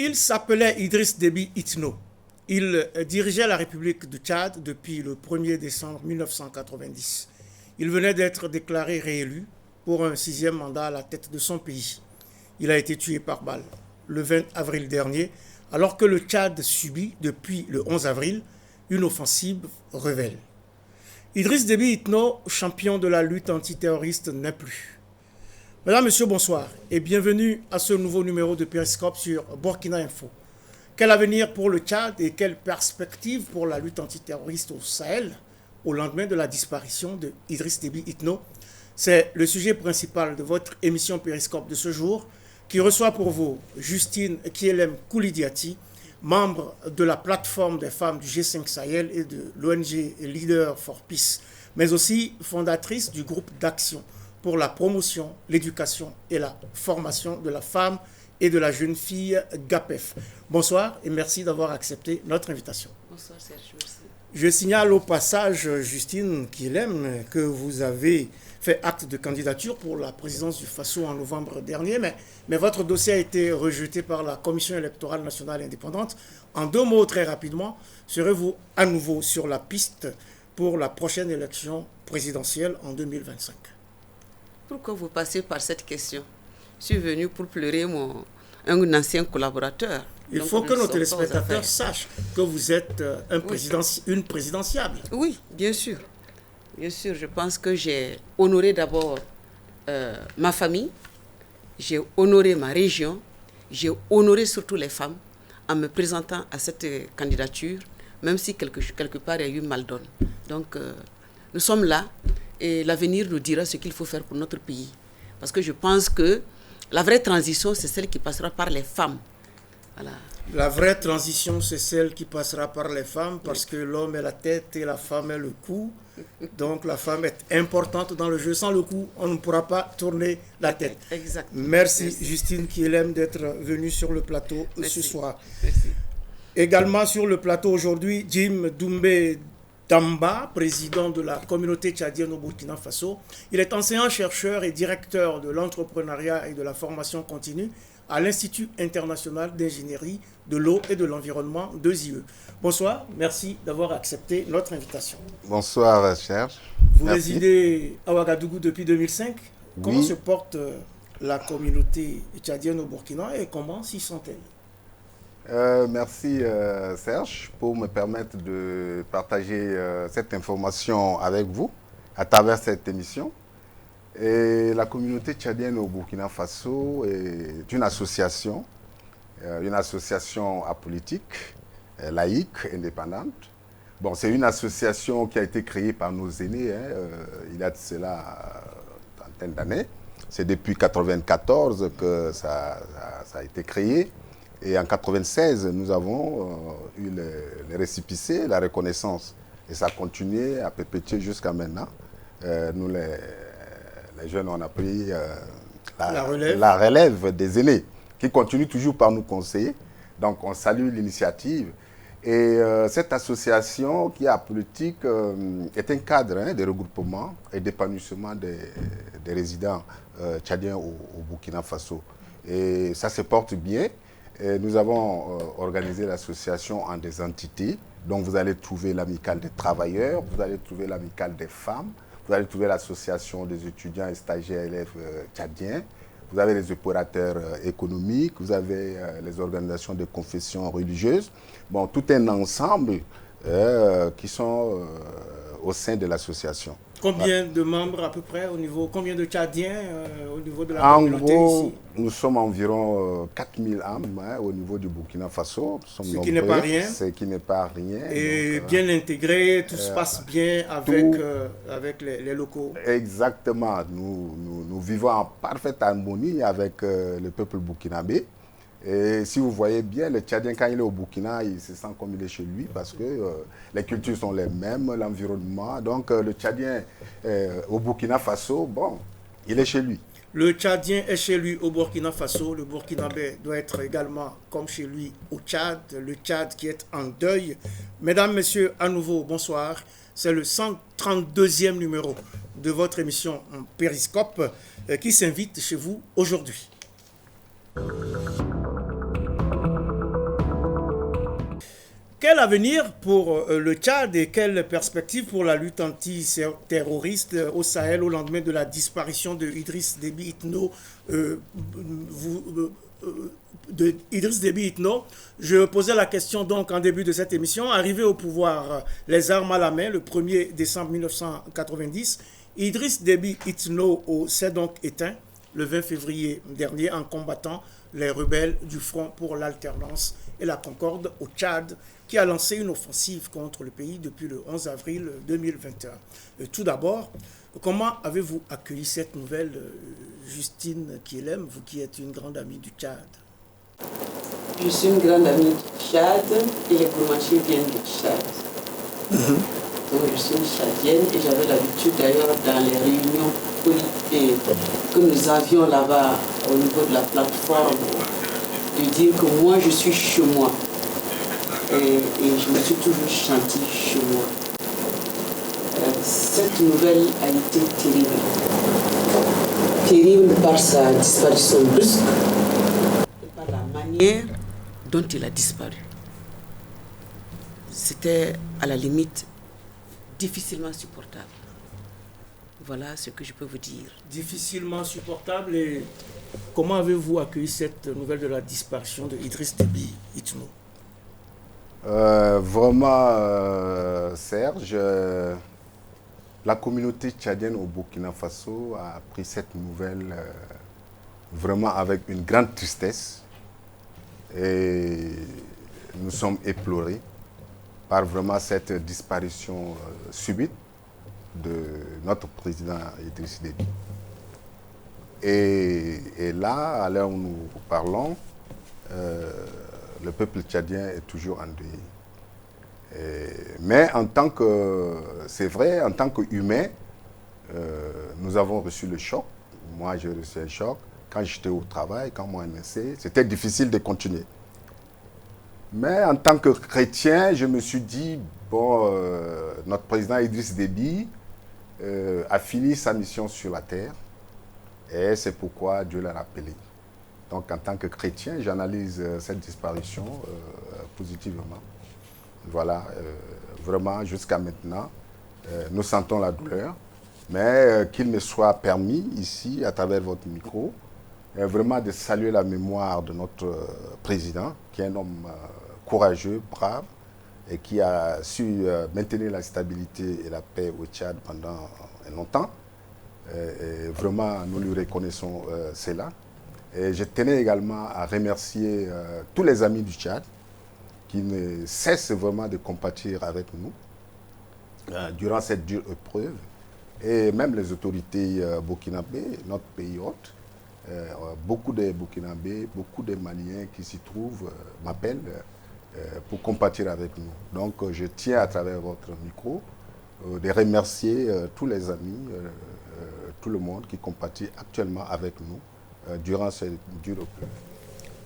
Il s'appelait Idriss Déby Itno. Il dirigeait la République du Tchad depuis le 1er décembre 1990. Il venait d'être déclaré réélu pour un sixième mandat à la tête de son pays. Il a été tué par balle le 20 avril dernier, alors que le Tchad subit depuis le 11 avril une offensive rebelle. Idriss Déby Itno, champion de la lutte antiterroriste, n'est plus. Mesdames, Messieurs, bonsoir et bienvenue à ce nouveau numéro de Périscope sur Burkina Info. Quel avenir pour le Tchad et quelle perspective pour la lutte antiterroriste au Sahel au lendemain de la disparition de Idriss Déby Itno? C'est le sujet principal de votre émission Périscope de ce jour qui reçoit pour vous Justine Kielem Koulidiati, membre de la plateforme des femmes du G5 Sahel et de l'ONG Leader for Peace, mais aussi fondatrice du groupe d'action pour la promotion, l'éducation et la formation de la femme et de la jeune fille GAPEF. Bonsoir et merci d'avoir accepté notre invitation. Bonsoir Serge, merci. Je signale au passage, Justine Kielem, que vous avez fait acte de candidature pour la présidence du FASO en novembre dernier, mais votre dossier a été rejeté par la Commission électorale nationale indépendante. En deux mots, très rapidement, serez-vous à nouveau sur la piste pour la prochaine élection présidentielle en 2025? Pourquoi vous passez par cette question? Je suis venu pour pleurer un ancien collaborateur. Il faut que nos téléspectateurs sachent que vous êtes une présidentiable. Oui, bien sûr. Bien sûr, je pense que j'ai honoré d'abord ma famille, j'ai honoré ma région, j'ai honoré surtout les femmes en me présentant à cette candidature, même si quelque part il y a eu mal donne. Donc, nous sommes là et l'avenir nous dira ce qu'il faut faire pour notre pays. Parce que je pense que la vraie transition, c'est celle qui passera par les femmes. Voilà. La vraie transition, c'est celle qui passera par les femmes parce que l'homme est la tête et la femme est le cou. Donc la femme est importante dans le jeu. Sans le cou, on ne pourra pas tourner la tête. Exactement. Merci Justine Kielem d'être venue sur le plateau ce soir. Merci. Également sur le plateau aujourd'hui, Jim Doumbé Tamba, président de la communauté tchadienne au Burkina Faso. Il est enseignant-chercheur et directeur de l'entrepreneuriat et de la formation continue à l'Institut international d'ingénierie de l'eau et de l'environnement de ZIE. Bonsoir, merci d'avoir accepté notre invitation. Bonsoir, Serge. Vous résidez à Ouagadougou depuis 2005. Comment se porte la communauté tchadienne au Burkina et comment s'y sent-elle? Merci, Serge, pour me permettre de partager cette information avec vous à travers cette émission. Et la communauté tchadienne au Burkina Faso est une association apolitique, laïque, indépendante. Bon, c'est une association qui a été créée par nos aînés, il y a de cela une trentaine d'années. C'est depuis 1994 que ça a été créé. Et en 1996, nous avons eu les récépissés, la reconnaissance. Et ça a continué à perpétuer jusqu'à maintenant. Nous, les jeunes, on a pris la relève des aînés, qui continuent toujours par nous conseiller. Donc, on salue l'initiative. Et cette association qui est apolitique est un cadre de regroupement et d'épanouissement des résidents tchadiens au Burkina Faso. Et ça se porte bien. Et nous avons organisé l'association en des entités. Donc, vous allez trouver l'amicale des travailleurs, vous allez trouver l'amicale des femmes, vous allez trouver l'association des étudiants et stagiaires élèves tchadiens, vous avez les opérateurs économiques, vous avez les organisations de confession religieuse. Bon, tout un ensemble qui sont au sein de l'association. Combien de membres à peu près au niveau, combien de Tchadiens au niveau de la communauté gros, ici? Nous sommes environ 4000 âmes au niveau du Burkina Faso. Ce qui n'est pas rien. Ce qui n'est pas rien. Et donc, bien intégré, tout se passe bien avec les locaux. Exactement. Nous vivons en parfaite harmonie avec le peuple burkinabé. Et si vous voyez bien, le Tchadien, quand il est au Burkina, il se sent comme il est chez lui parce que les cultures sont les mêmes, l'environnement. Donc, le Tchadien au Burkina Faso, bon, il est chez lui. Le Tchadien est chez lui au Burkina Faso. Le Burkinabé doit être également comme chez lui au Tchad. Le Tchad qui est en deuil. Mesdames, Messieurs, à nouveau, bonsoir. C'est le 132e numéro de votre émission Périscope qui s'invite chez vous aujourd'hui. Quel avenir pour le Tchad et quelles perspectives pour la lutte antiterroriste au Sahel au lendemain de la disparition de Idriss Déby Itno Je posais la question donc en début de cette émission. Arrivé au pouvoir, les armes à la main, le 1er décembre 1990, Idriss Déby Itno s'est donc éteint le 20 février dernier en combattant les rebelles du Front pour l'alternance et la concorde au Tchad, qui a lancé une offensive contre le pays depuis le 11 avril 2021. Tout d'abord, comment avez-vous accueilli cette nouvelle, Justine Kielem, vous qui êtes une grande amie du Tchad? Je suis une grande amie du Tchad et les Koumachi viennent du Tchad. Donc je suis une Tchadienne et j'avais l'habitude d'ailleurs dans les réunions politiques que nous avions là-bas au niveau de la plateforme de dire que moi je suis chez moi. Et je me suis toujours sentie chez moi. Cette nouvelle a été terrible. Terrible par sa disparition brusque et par la manière dont il a disparu. C'était à la limite difficilement supportable. Voilà ce que je peux vous dire. Difficilement supportable. Et comment avez-vous accueilli cette nouvelle de la disparition de Idriss Déby Itno? Vraiment, Serge, la communauté tchadienne au Burkina Faso a pris cette nouvelle vraiment avec une grande tristesse. Et nous sommes éplorés par vraiment cette disparition subite de notre président Idriss Déby. Et là, à l'heure où nous parlons, le peuple tchadien est toujours endeuillé. Mais en tant que, c'est vrai, en tant qu'humain, nous avons reçu le choc. Moi, j'ai reçu un choc. Quand j'étais au travail, quand moi, c'était difficile de continuer. Mais en tant que chrétien, je me suis dit, bon, notre président Idriss Déby a fini sa mission sur la terre. Et c'est pourquoi Dieu l'a appelé. Donc, en tant que chrétien, j'analyse cette disparition positivement. Voilà, vraiment, jusqu'à maintenant, nous sentons la douleur. Mais qu'il me soit permis, ici, à travers votre micro, vraiment de saluer la mémoire de notre président, qui est un homme courageux, brave, et qui a su maintenir la stabilité et la paix au Tchad pendant longtemps. Et vraiment, nous lui reconnaissons cela. Et je tenais également à remercier tous les amis du Tchad qui ne cessent vraiment de compatir avec nous durant cette dure épreuve. Et même les autorités burkinabées, notre pays hôte, beaucoup de Burkinabés, beaucoup de Maliens qui s'y trouvent m'appellent pour compatir avec nous. Donc je tiens à travers votre micro de remercier tous les amis, tout le monde qui compatit actuellement avec nous durant cette dure épreuve.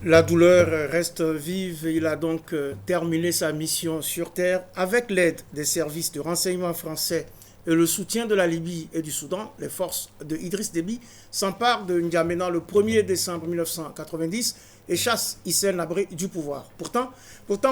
La douleur reste vive. Il a donc terminé sa mission sur terre avec l'aide des services de renseignement français et le soutien de la Libye et du Soudan. Les forces de Idriss Déby s'emparent de N'Djamena le 1er décembre 1990 et chassent Hissène Habré du pouvoir. Pourtant,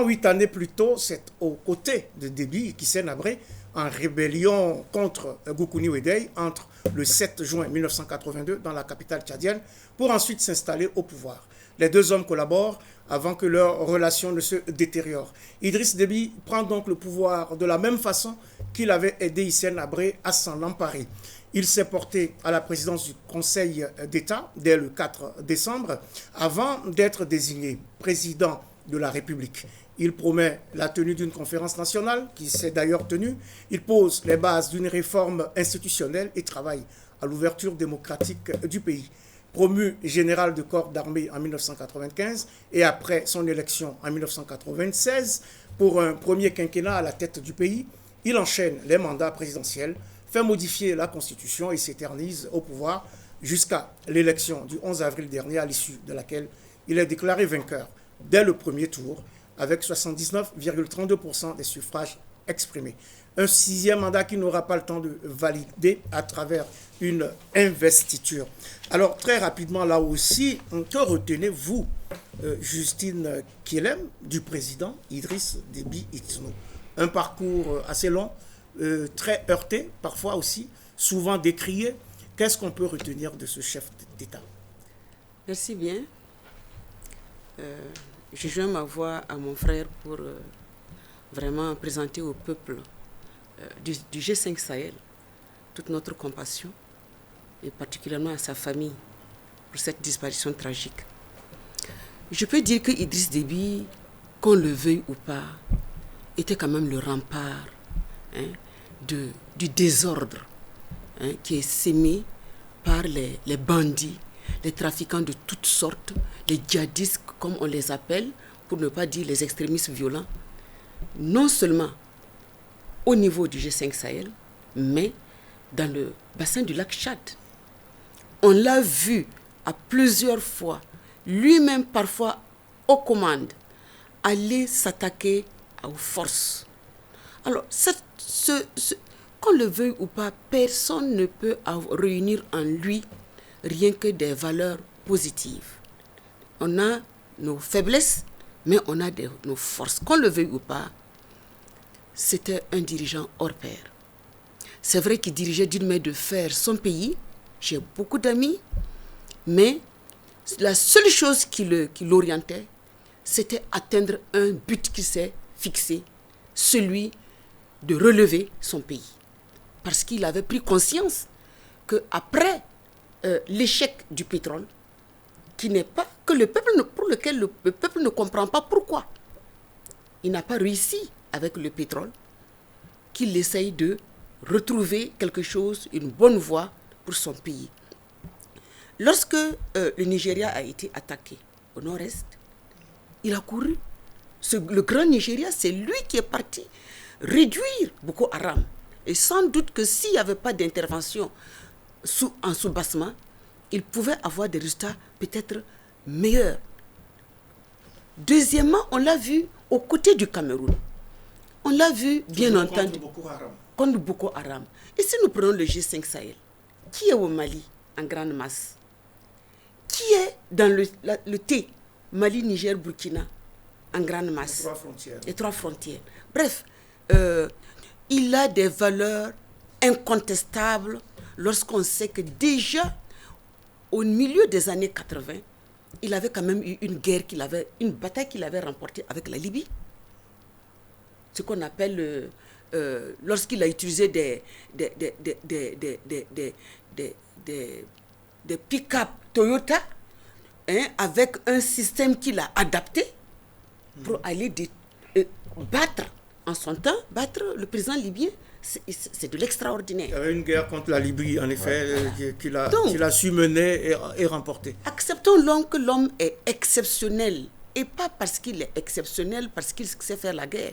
8 années plus tôt, c'est aux côtés de Déby qu'Hissène Habré, en rébellion contre Goukouni Ouédéï, entre le 7 juin 1982 dans la capitale tchadienne, pour ensuite s'installer au pouvoir. Les deux hommes collaborent avant que leur relation ne se détériore. Idriss Déby prend donc le pouvoir de la même façon qu'il avait aidé Hissène Habré à s'en emparer. Il s'est porté à la présidence du Conseil d'État dès le 4 décembre, avant d'être désigné président de la République. Il promet la tenue d'une conférence nationale, qui s'est d'ailleurs tenue. Il pose les bases d'une réforme institutionnelle et travaille à l'ouverture démocratique du pays. Promu général de corps d'armée en 1995 et après son élection en 1996 pour un premier quinquennat à la tête du pays, il enchaîne les mandats présidentiels, fait modifier la Constitution et s'éternise au pouvoir jusqu'à l'élection du 11 avril dernier, à l'issue de laquelle il est déclaré vainqueur dès le premier tour avec 79,32% des suffrages exprimé. Un 6e mandat qui n'aura pas le temps de valider à travers une investiture. Alors, très rapidement, là aussi, que retenez-vous, Justine Kelem, du président Idriss Déby Itno? Un parcours assez long, très heurté, parfois aussi, souvent décrié. Qu'est-ce qu'on peut retenir de ce chef d'État? Merci bien. Je joins ma voix à mon frère pour vraiment présenter au peuple du G5 Sahel toute notre compassion et particulièrement à sa famille pour cette disparition tragique. Je peux dire que Idriss Déby, qu'on le veuille ou pas, était quand même le rempart du désordre qui est sémé par les bandits, les trafiquants de toutes sortes, les djihadistes comme on les appelle, pour ne pas dire les extrémistes violents, non seulement au niveau du G5 Sahel, mais dans le bassin du lac Tchad. On l'a vu à plusieurs fois, lui-même parfois aux commandes, aller s'attaquer aux forces. Alors, qu'on le veuille ou pas, personne ne peut réunir en lui rien que des valeurs positives. On a nos faiblesses, mais on a nos forces. Qu'on le veuille ou pas, c'était un dirigeant hors pair. C'est vrai qu'il dirigeait d'une main de fer son pays. J'ai beaucoup d'amis, mais la seule chose qui l'orientait, c'était atteindre un but qui s'est fixé, celui de relever son pays. Parce qu'il avait pris conscience qu'après l'échec du pétrole, qui n'est pas que le peuple pour lequel le peuple ne comprend pas pourquoi il n'a pas réussi avec le pétrole, qu'il essaye de retrouver quelque chose, une bonne voie pour son pays. Lorsque le Nigeria a été attaqué au nord-est, il a couru. Le grand Nigeria, c'est lui qui est parti réduire Boko Haram. Et sans doute que s'il n'y avait pas d'intervention en sous-bassement, il pouvait avoir des résultats peut-être meilleurs. Deuxièmement, on l'a vu aux côtés du Cameroun. On l'a vu, bien entendu, contre Boko Haram. Et si nous prenons le G5 Sahel, qui est au Mali en grande masse? Qui est dans le T, Mali, Niger, Burkina, en grande masse? Les trois frontières. Bref, il a des valeurs incontestables lorsqu'on sait que déjà, au milieu des années 80, il avait quand même eu une bataille qu'il avait remportée avec la Libye. Ce qu'on appelle, lorsqu'il a utilisé des pick-up Toyota, avec un système qu'il a adapté pour aller battre le président libyen. C'est de l'extraordinaire. Il y avait une guerre contre la Libye, en effet, qu'il a su mener et remporter. Acceptons que l'homme est exceptionnel, et pas parce qu'il est exceptionnel, parce qu'il sait faire la guerre.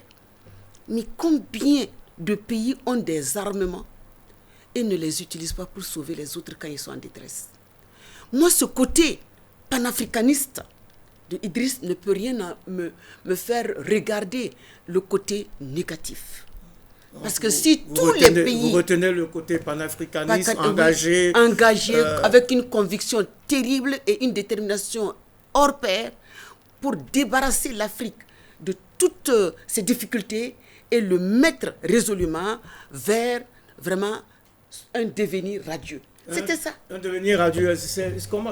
Mais combien de pays ont des armements et ne les utilisent pas pour sauver les autres quand ils sont en détresse? Moi, ce côté panafricaniste de Idriss ne peut rien me faire regarder le côté négatif. Parce que si tous les pays... Vous retenez le côté panafricaniste, engagé... avec une conviction terrible et une détermination hors pair pour débarrasser l'Afrique de toutes ses difficultés et le mettre résolument vers vraiment un devenir radieux. C'était ça. Un devenir radieux.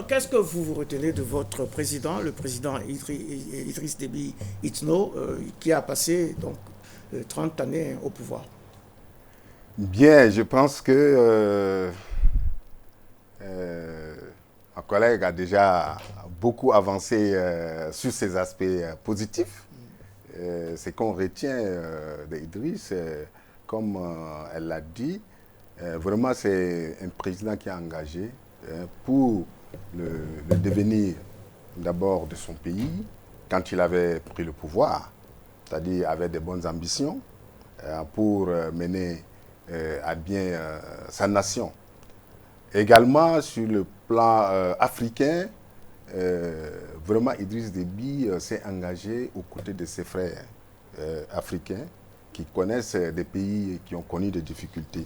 Qu'est-ce que vous retenez de votre président, le président Idriss Déby Itno, qui a passé donc 30 années au pouvoir? Bien, je pense que un collègue a déjà beaucoup avancé sur ces aspects positifs. Ce qu'on retient d'Idriss, comme elle l'a dit, vraiment c'est un président qui est engagé pour le devenir d'abord de son pays quand il avait pris le pouvoir, c'est-à-dire avec des bonnes ambitions pour mener à bien sa nation. Également sur le plan africain, vraiment Idriss Déby s'est engagé aux côtés de ses frères africains qui connaissent des pays qui ont connu des difficultés.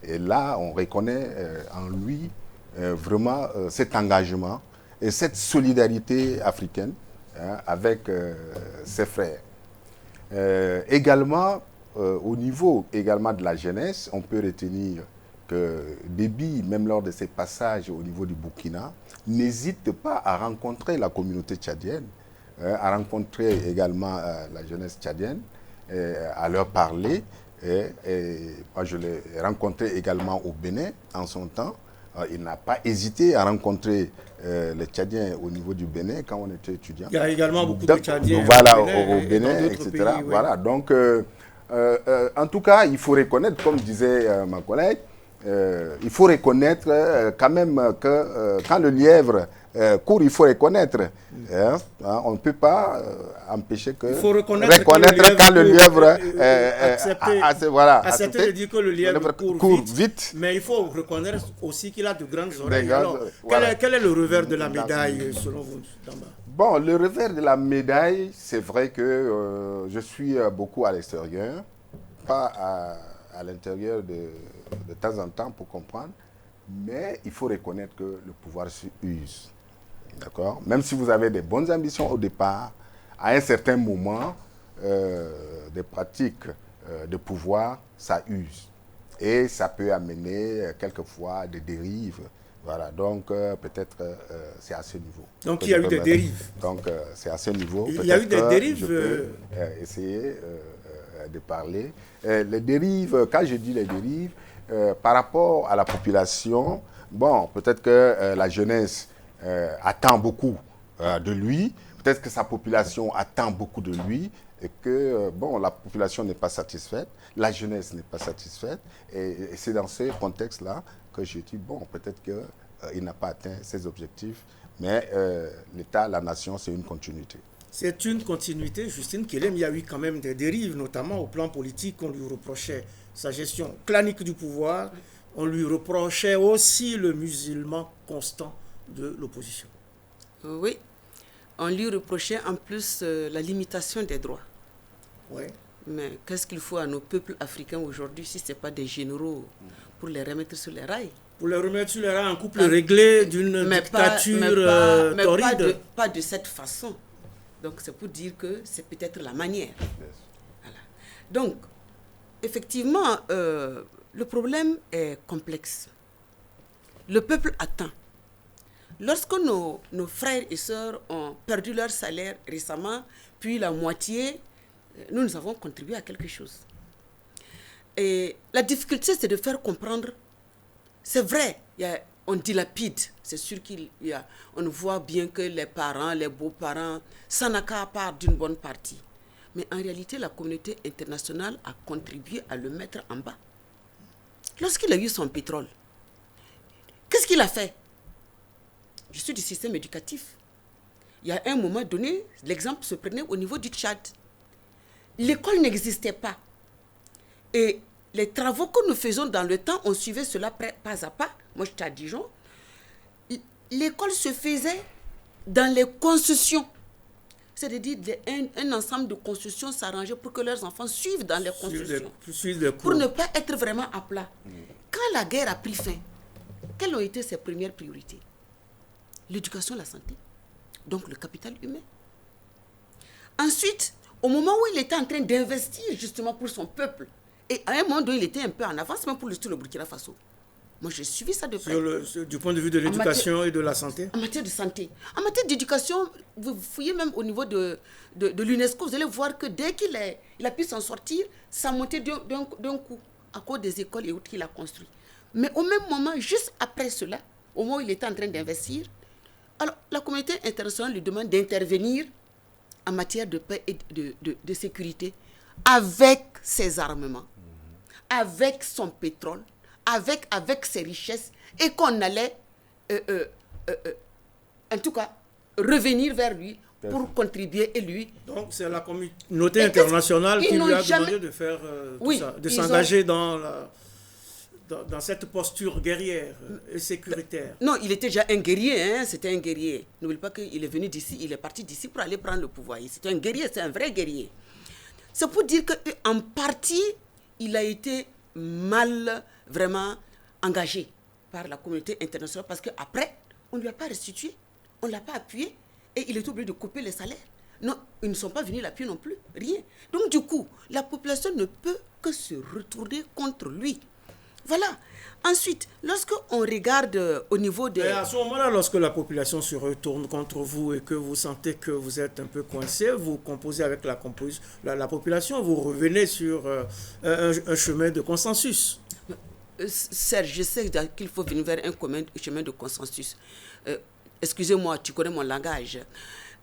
Et là, on reconnaît en lui vraiment cet engagement et cette solidarité africaine avec ses frères. Également, au niveau également de la jeunesse, on peut retenir que Déby, même lors de ses passages au niveau du Burkina, n'hésite pas à rencontrer la communauté tchadienne, à rencontrer également la jeunesse tchadienne, à leur parler. Moi, je l'ai rencontré également au Bénin en son temps. Il n'a pas hésité à rencontrer les Tchadiens au niveau du Bénin quand on était étudiant. Il y a également beaucoup de Tchadiens voilà, au Bénin, etc. Pays, oui. Voilà, donc, en tout cas, il faut reconnaître, comme disait ma collègue, il faut reconnaître quand même que quand le lièvre court, il faut reconnaître. On ne peut pas empêcher que... Il faut reconnaître quand le lièvre... accepter de dire que le lièvre court vite. Mais il faut reconnaître aussi qu'il a de grandes oreilles. Alors, quel est le revers de la médaille, selon vous, Damba? Bon, le revers de la médaille, c'est vrai que je suis beaucoup à l'extérieur, pas à l'intérieur de temps en temps pour comprendre, mais il faut reconnaître que le pouvoir s'use. D'accord? Même si vous avez des bonnes ambitions au départ, à un certain moment, des pratiques de pouvoir, ça use. Et ça peut amener quelquefois des dérives. Voilà, donc peut-être c'est à ce niveau. Donc il y a eu des dérives. Donc c'est à ce niveau. Il y a eu des dérives. Je peux essayer de parler. Les dérives, quand je dis les dérives, par rapport à la population, bon, peut-être que la jeunesse attend beaucoup de lui, peut-être que sa population attend beaucoup de lui, et que, bon, la population n'est pas satisfaite, la jeunesse n'est pas satisfaite, et c'est dans ce contexte-là que je dis, bon, peut-être qu'il n'a pas atteint ses objectifs, mais l'État, la nation, c'est une continuité. C'est une continuité, Justine Kellem. Il y a eu quand même des dérives, notamment au plan politique. On lui reprochait sa gestion clanique du pouvoir. On lui reprochait aussi le musulman constant de l'opposition. Oui, on lui reprochait en plus la limitation des droits. Oui. Mais qu'est-ce qu'il faut à nos peuples africains aujourd'hui si ce n'est pas des généraux pour les remettre sur les rails? Pour les remettre sur les rails, un couple réglé d'une dictature torride. Pas de cette façon. Donc c'est pour dire que c'est peut-être la manière. Voilà. Donc, effectivement, le problème est complexe. Le peuple attend. Lorsque nos frères et sœurs ont perdu leur salaire récemment, puis la moitié, nous avons contribué à quelque chose. Et la difficulté, c'est de faire comprendre, c'est vrai, on dilapide, c'est sûr on voit bien que les parents, les beaux-parents, ça n'a qu'à part d'une bonne partie. Mais en réalité, la communauté internationale a contribué à le mettre en bas. Lorsqu'il a eu son pétrole, qu'est-ce qu'il a fait? Je suis du système éducatif. Il y a un moment donné, l'exemple se prenait au niveau du Tchad. L'école n'existait pas. Et les travaux que nous faisons dans le temps, on suivait cela pas à pas. Moi, j'étais à Dijon. L'école se faisait dans les concessions. C'est-à-dire un ensemble de concessions s'arrangeait pour que leurs enfants suivent dans les concessions. Pour ne pas être vraiment à plat. Quand la guerre a pris fin, quelles ont été ses premières priorités? L'éducation, la santé. Donc le capital humain. Ensuite, au moment où il était en train d'investir justement pour son peuple, et à un moment donné, il était un peu en avance, même pour le Burkina Faso. Moi, j'ai suivi ça de près. Du point de vue de l'éducation et de la santé? En matière de santé. En matière d'éducation, vous fouillez même au niveau de l'UNESCO, vous allez voir que dès qu'il a pu s'en sortir, ça montait d'un coup, à cause des écoles et autres qu'il a construit. Mais au même moment, juste après cela, au moment où il était en train d'investir, alors la communauté internationale lui demande d'intervenir en matière de paix et de sécurité avec ses armements, avec son pétrole, avec ses richesses, et qu'on allait, en tout cas, revenir vers lui pour contribuer et lui. Donc c'est la communauté internationale qui lui a demandé de faire tout ça, de s'engager dans cette posture guerrière et sécuritaire. Non, il était déjà un guerrier, c'était un guerrier. N'oublie pas qu'il est venu d'ici, il est parti d'ici pour aller prendre le pouvoir. C'était un guerrier, c'est un vrai guerrier. C'est pour dire qu'en partie, il a été mal vraiment engagé par la communauté internationale parce qu'après, on ne lui a pas restitué, on ne l'a pas appuyé et il est obligé de couper les salaires. Non, ils ne sont pas venus l'appuyer non plus, rien. Donc du coup, la population ne peut que se retourner contre lui. Voilà. Ensuite, lorsqu'on regarde au niveau des... Et à ce moment-là, lorsque la population se retourne contre vous et que vous sentez que vous êtes un peu coincé, vous composez avec la population, vous revenez sur un chemin de consensus. Serge, je sais qu'il faut venir vers un chemin de consensus. Excusez-moi, tu connais mon langage.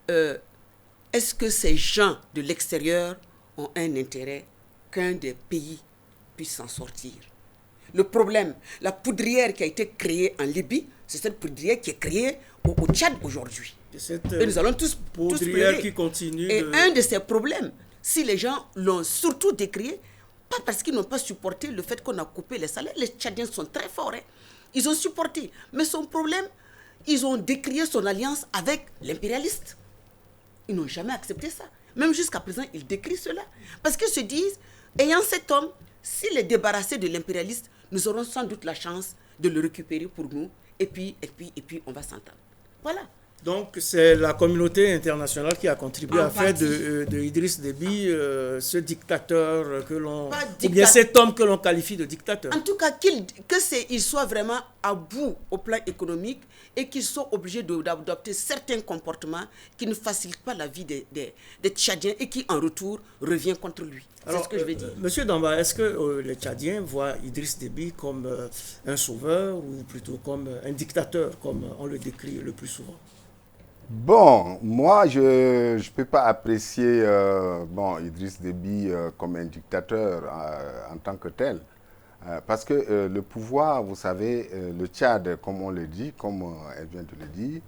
Est-ce que ces gens de l'extérieur ont un intérêt qu'un des pays puisse s'en sortir? Le problème, la poudrière qui a été créée en Libye, c'est cette poudrière qui est créée au Tchad aujourd'hui. Et nous allons tous poudrière qui continue. Et un de ces problèmes, si les gens l'ont surtout décrié, pas parce qu'ils n'ont pas supporté le fait qu'on a coupé les salaires, les Tchadiens sont très forts, hein. Ils ont supporté. Mais son problème, ils ont décrié son alliance avec l'impérialiste. Ils n'ont jamais accepté ça. Même jusqu'à présent, ils décrivent cela. Parce qu'ils se disent, ayant cet homme, s'il est débarrassé de l'impérialiste, nous aurons sans doute la chance de le récupérer pour nous. Et puis on va s'entendre. Voilà. Donc, c'est la communauté internationale qui a contribué à faire de Idriss Déby ce dictateur que l'on... Ou bien cet homme que l'on qualifie de dictateur. En tout cas, qu'il soit vraiment à bout au plan économique et qu'il soit obligé d'adopter certains comportements qui ne facilitent pas la vie des Tchadiens et qui, en retour, revient contre lui. C'est ce que je veux dire. Monsieur Damba, est-ce que les Tchadiens voient Idriss Déby comme un sauveur ou plutôt comme un dictateur, comme on le décrit le plus souvent? Bon, moi, je ne peux pas apprécier Idriss Déby comme un dictateur en tant que tel. Parce que le pouvoir, vous savez, le Tchad, comme on le dit, comme elle vient de le dire,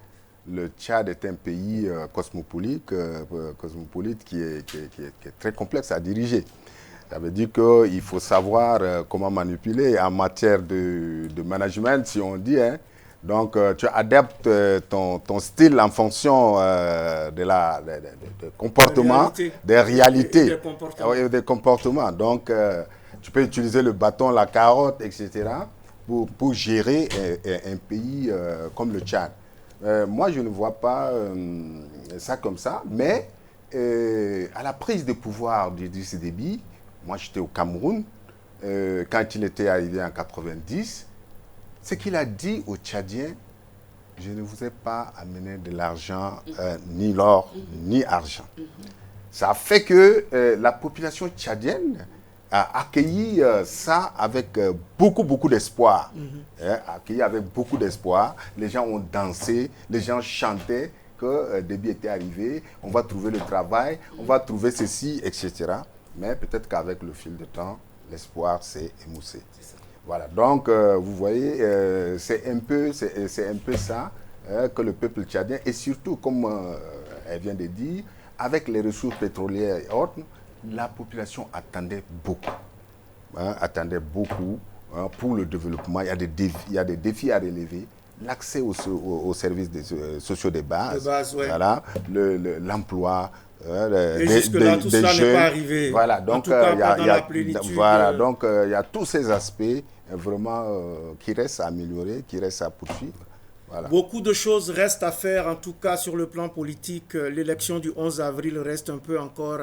le Tchad est un pays cosmopolite qui est très complexe à diriger. Ça veut dire qu'il faut savoir comment manipuler en matière de management, si on dit, hein. Donc, tu adaptes ton style en fonction des comportements, des réalités, des comportements. Donc, tu peux utiliser le bâton, la carotte, etc. pour gérer un pays comme le Tchad. Moi, je ne vois pas ça comme ça, mais à la prise de pouvoir d'Idriss Déby, moi j'étais au Cameroun, quand il était arrivé en 90, ce qu'il a dit aux Tchadiens, je ne vous ai pas amené de l'argent, ni l'or, ni argent. Ça a fait que la population tchadienne a accueilli ça avec beaucoup d'espoir. Accueilli avec beaucoup d'espoir. Les gens ont dansé, les gens chantaient que Déby était arrivé, on va trouver le travail, on va trouver ceci, etc. Mais peut-être qu'avec le fil de temps, l'espoir s'est émoussé. Voilà, donc vous voyez, c'est un peu ça que le peuple tchadien, et surtout, comme elle vient de dire, avec les ressources pétrolières et autres, la population attendait beaucoup. Pour le développement. Il y a des défis à relever. L'accès aux services sociaux de base, ouais. Voilà, l'emploi. Et jusque-là, tout cela n'est pas arrivé. Voilà, donc, en tout cas, pas dans la plénitude. Voilà, donc il y a tous ces aspects vraiment qui restent à améliorer, qui restent à poursuivre. Voilà. Beaucoup de choses restent à faire, en tout cas sur le plan politique. L'élection du 11 avril reste un peu encore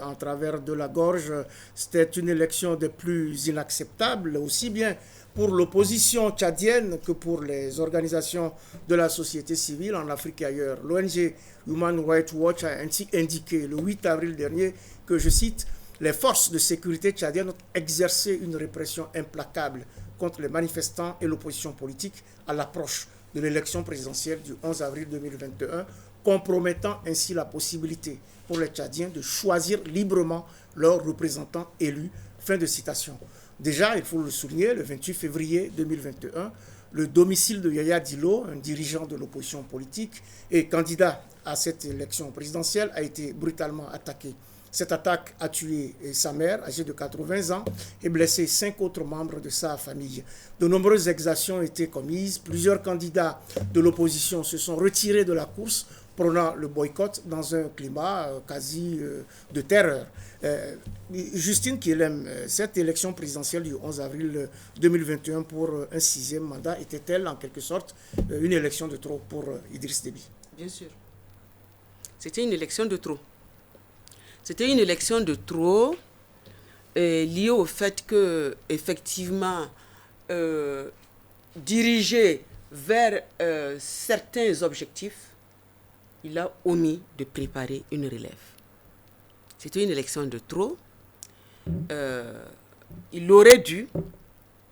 en travers de la gorge. C'était une élection des plus inacceptables, aussi bien pour l'opposition tchadienne que pour les organisations de la société civile en Afrique et ailleurs. L'ONG Human Rights Watch a ainsi indiqué le 8 avril dernier que, je cite, « Les forces de sécurité tchadiennes ont exercé une répression implacable contre les manifestants et l'opposition politique à l'approche de l'élection présidentielle du 11 avril 2021, compromettant ainsi la possibilité pour les Tchadiens de choisir librement leurs représentants élus. » Fin de citation. Déjà, il faut le souligner, le 28 février 2021, le domicile de Yaya Dillo, un dirigeant de l'opposition politique et candidat à cette élection présidentielle, a été brutalement attaqué. Cette attaque a tué sa mère, âgée de 80 ans, et blessé 5 autres membres de sa famille. De nombreuses exactions ont été commises. Plusieurs candidats de l'opposition se sont retirés de la course prônant le boycott dans un climat quasi de terreur. Justine Kielem, cette élection présidentielle du 11 avril 2021 pour un 6e mandat était-elle en quelque sorte une élection de trop pour Idriss Déby? Bien sûr. C'était une élection de trop. C'était une élection de trop liée au fait que, effectivement, dirigé vers certains objectifs, il a omis de préparer une relève. C'était une élection de trop. Il aurait dû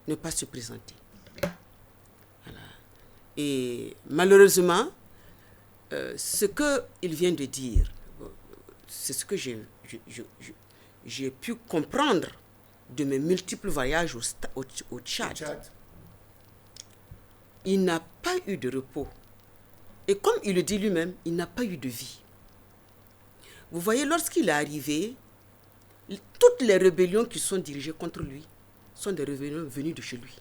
ne pas se présenter. Voilà. Et malheureusement, ce qu'il vient de dire, c'est ce que j'ai pu comprendre de mes multiples voyages au Tchad. Il n'a pas eu de repos. Et comme il le dit lui-même, il n'a pas eu de vie. Vous voyez, lorsqu'il est arrivé, toutes les rébellions qui sont dirigées contre lui sont des rébellions venues de chez lui.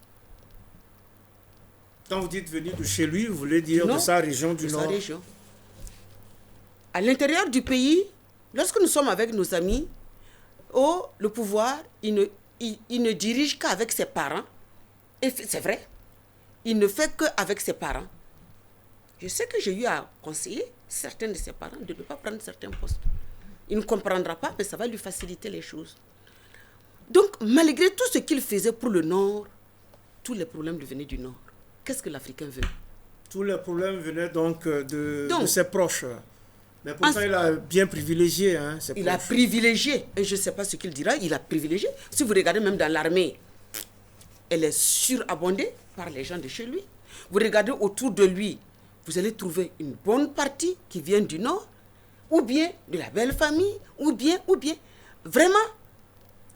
Quand vous dites venir de chez lui, vous voulez dire de sa région du Nord? De sa région. À l'intérieur du pays, lorsque nous sommes avec nos amis, le pouvoir, il ne dirige qu'avec ses parents. Et c'est vrai, il ne fait qu'avec ses parents. Je sais que j'ai eu à conseiller certains de ses parents de ne pas prendre certains postes. Il ne comprendra pas, mais ça va lui faciliter les choses. Donc, malgré tout ce qu'il faisait pour le Nord, tous les problèmes venaient du Nord. Qu'est-ce que l'Africain veut? Tous les problèmes venaient donc de ses proches. Mais pourtant, il a bien privilégié ses proches. Il a privilégié, et je ne sais pas ce qu'il dira, il a privilégié. Si vous regardez même dans l'armée, elle est surabondée par les gens de chez lui. Vous regardez autour de lui, vous allez trouver une bonne partie qui vient du Nord, ou bien de la belle famille, ou bien. Vraiment,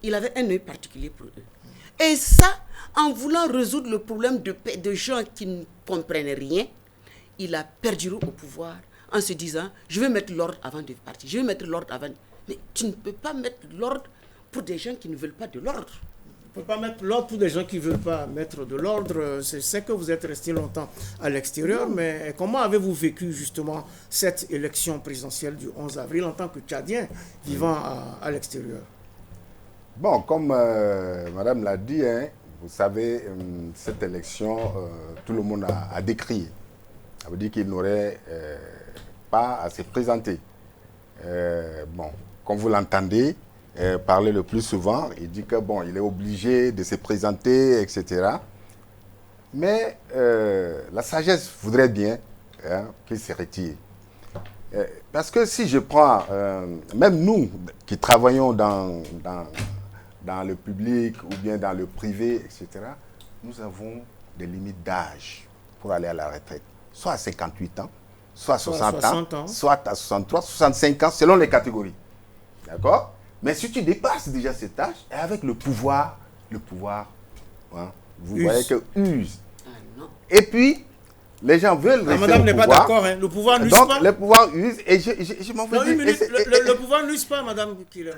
il avait un œil particulier pour eux. Et ça, en voulant résoudre le problème de gens qui ne comprennent rien, il a perdu au pouvoir en se disant, je vais mettre l'ordre avant de partir, je vais mettre l'ordre avant. Mais tu ne peux pas mettre l'ordre pour des gens qui ne veulent pas de l'ordre. On ne peut pas mettre l'ordre pour des gens qui ne veulent pas mettre de l'ordre. C'est que vous êtes resté longtemps à l'extérieur, mais comment avez-vous vécu justement cette élection présidentielle du 11 avril en tant que Tchadien vivant à l'extérieur? Bon, comme Madame l'a dit, vous savez, cette élection, tout le monde a décrié. Ça veut dire qu'il n'aurait pas à se présenter. Bon, comme vous l'entendez, parler le plus souvent, il dit que bon, il est obligé de se présenter, etc. Mais la sagesse voudrait bien qu'il se retire. Parce que si je prends, même nous qui travaillons dans le public ou bien dans le privé, etc., nous avons des limites d'âge pour aller à la retraite. Soit à 58 ans, soit à 60 ans, soit à 63, 65 ans, selon les catégories. D'accord? Mais si tu dépasses déjà cet âge, et avec le pouvoir, vous voyez que use. Et puis, les gens veulent rester madame au n'est pouvoir. Pas d'accord, le pouvoir n'use donc, pas. le pouvoir use, et je m'en veux dire. Le pouvoir n'use pas, madame Kielem.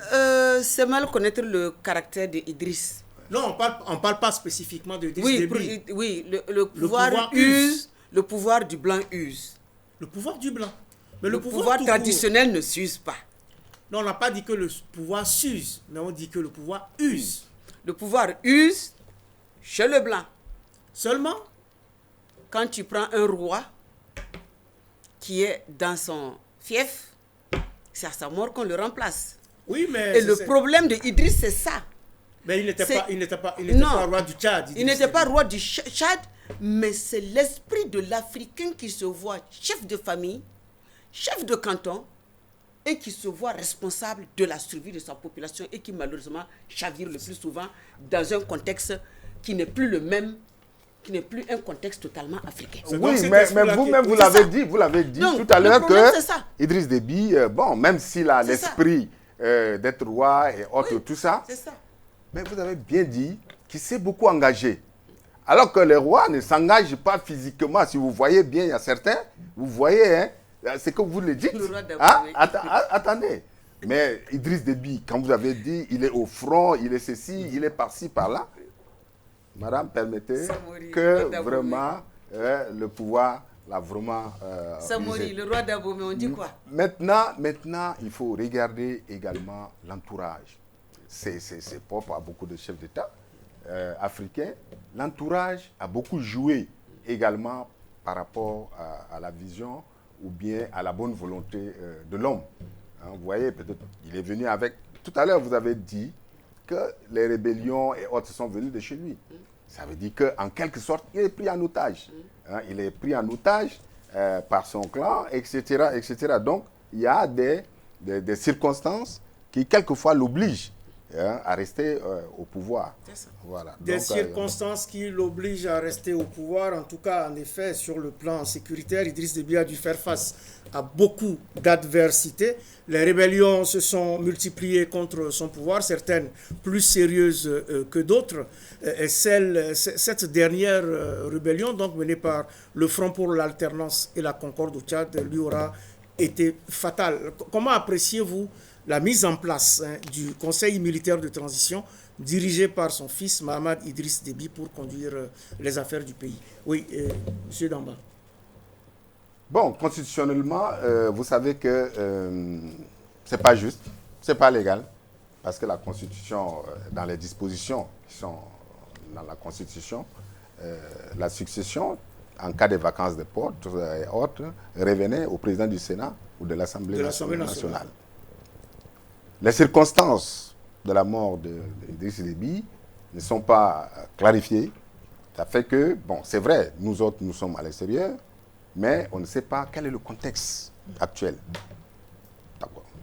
C'est mal connaître le caractère d'Idriss. Non, on parle pas spécifiquement de Idriss Déby. Oui, le pouvoir use, le pouvoir du blanc use. Le pouvoir du blanc. Mais le pouvoir traditionnel ne s'use pas. Non, on n'a pas dit que le pouvoir s'use, mais on dit que le pouvoir use. Le pouvoir use chez le blanc. Seulement? Quand tu prends un roi qui est dans son fief, c'est à sa mort qu'on le remplace. Oui, mais... Et le problème de Idriss, c'est ça. Mais il n'était pas roi du Tchad. Il n'était pas roi du Tchad, mais c'est l'esprit de l'Africain qui se voit chef de famille, chef de canton, et qui se voit responsable de la survie de sa population et qui malheureusement chavire le plus souvent dans un contexte qui n'est plus le même, qui n'est plus un contexte totalement africain. Oui, mais vous-même, vous l'avez dit donc, tout à l'heure que Idriss Déby, bon, même s'il a l'esprit d'être roi et autres, tout ça, mais vous avez bien dit qu'il s'est beaucoup engagé. Alors que les rois ne s'engagent pas physiquement. Si vous voyez bien, il y a certains, vous voyez, c'est que vous le dites. Attendez. Mais Idriss Déby, quand vous avez dit, il est au front, il est ceci, il est par-ci, par-là. Madame, permettez que vraiment le pouvoir l'a vraiment... Samori, le roi d'Abomey, on dit quoi? Maintenant, il faut regarder également l'entourage. C'est propre à beaucoup de chefs d'État africains. L'entourage a beaucoup joué également par rapport à la vision ou bien à la bonne volonté de l'homme. Hein, vous voyez, peut-être il est venu avec... Tout à l'heure, vous avez dit que les rébellions et autres sont venus de chez lui. Ça veut dire qu'en quelque sorte, il est pris en otage. Hein, il est pris en otage par son clan, etc., etc. Donc, il y a des circonstances qui, quelquefois, l'obligent à rester au pouvoir. Voilà. Des circonstances qui l'obligent à rester au pouvoir. En tout cas, en effet, sur le plan sécuritaire, Idriss Déby a dû faire face à beaucoup d'adversités. Les rébellions se sont multipliées contre son pouvoir, certaines plus sérieuses que d'autres. Et cette dernière rébellion, donc menée par le Front pour l'alternance et la concorde au Tchad, lui aura été fatale. Comment appréciez-vous la mise en place du Conseil militaire de transition dirigé par son fils Mahamad Idriss Déby pour conduire les affaires du pays? Oui, M. Damba. Bon, constitutionnellement, vous savez que c'est pas juste, c'est pas légal, parce que la Constitution, dans les dispositions qui sont dans la Constitution, la succession, en cas de vacances de porte et autres, revenait au président du Sénat ou de l'Assemblée nationale. Les circonstances de la mort d'Idriss Déby ne sont pas clarifiées. Ça fait que, bon, c'est vrai, nous autres, nous sommes à l'extérieur, mais on ne sait pas quel est le contexte actuel.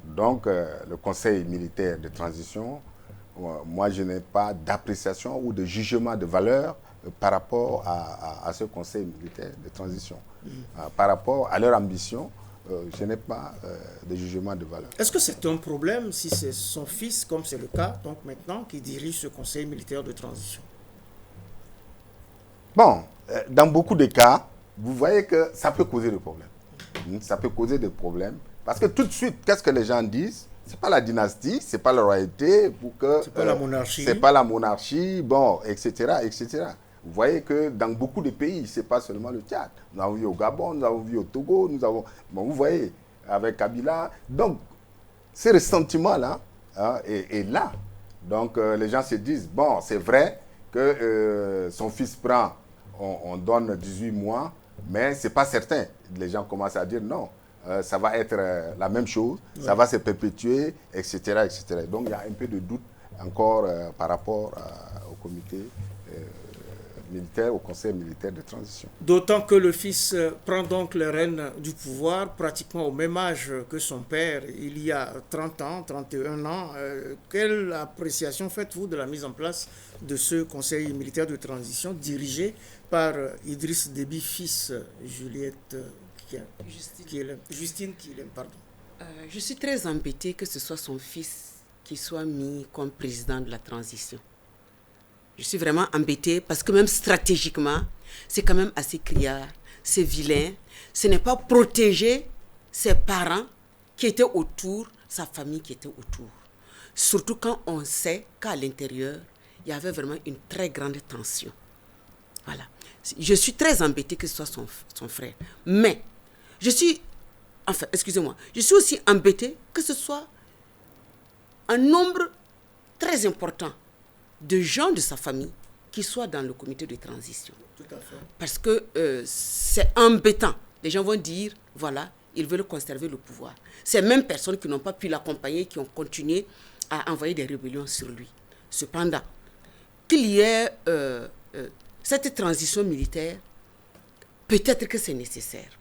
Donc, le Conseil militaire de transition, moi, je n'ai pas d'appréciation ou de jugement de valeur par rapport à ce Conseil militaire de transition. Par rapport à leur ambition, je n'ai pas de jugement de valeur. Est-ce que c'est un problème si c'est son fils, comme c'est le cas, donc maintenant, qui dirige ce Conseil militaire de transition? Bon, dans beaucoup de cas, vous voyez que ça peut causer des problèmes. Ça peut causer des problèmes. Parce que tout de suite, qu'est-ce que les gens disent? C'est pas la dynastie, c'est pas la royauté, pour que... C'est pas la monarchie. C'est pas la monarchie, bon, etc., etc. Vous voyez que dans beaucoup de pays, c'est pas seulement le Tchad. Nous avons vu au Gabon, nous avons vu au Togo, nous avons... Bon, vous voyez, avec Kabila. Donc, ce ressentiment-là est là. Donc, les gens se disent, bon, c'est vrai que son fils prend, on donne 18 mois, mais c'est pas certain. Les gens commencent à dire non. Ça va être la même chose, ça va se perpétuer, etc., etc. Donc, il y a un peu de doute encore par rapport au comité militaire, au Conseil militaire de transition. D'autant que le fils prend donc les rênes du pouvoir pratiquement au même âge que son père, il y a 30 ans, 31 ans. Quelle appréciation faites-vous de la mise en place de ce Conseil militaire de transition dirigé par Idriss Déby, fils Juliette Justine Kilem, pardon. Je suis très embêtée que ce soit son fils qui soit mis comme président de la transition. Je suis vraiment embêtée parce que même stratégiquement, c'est quand même assez criard, c'est vilain. Ce n'est pas protéger ses parents qui étaient autour, sa famille qui était autour. Surtout quand on sait qu'à l'intérieur, il y avait vraiment une très grande tension. Voilà. Je suis très embêtée que ce soit son frère. Mais, je suis aussi embêtée que ce soit un nombre très important de gens de sa famille qui soient dans le comité de transition. Tout à fait. Parce que c'est embêtant. Les gens vont dire, voilà, ils veulent conserver le pouvoir. Ces mêmes personnes qui n'ont pas pu l'accompagner, qui ont continué à envoyer des rébellions sur lui. Cependant, qu'il y ait cette transition militaire, peut-être que c'est nécessaire.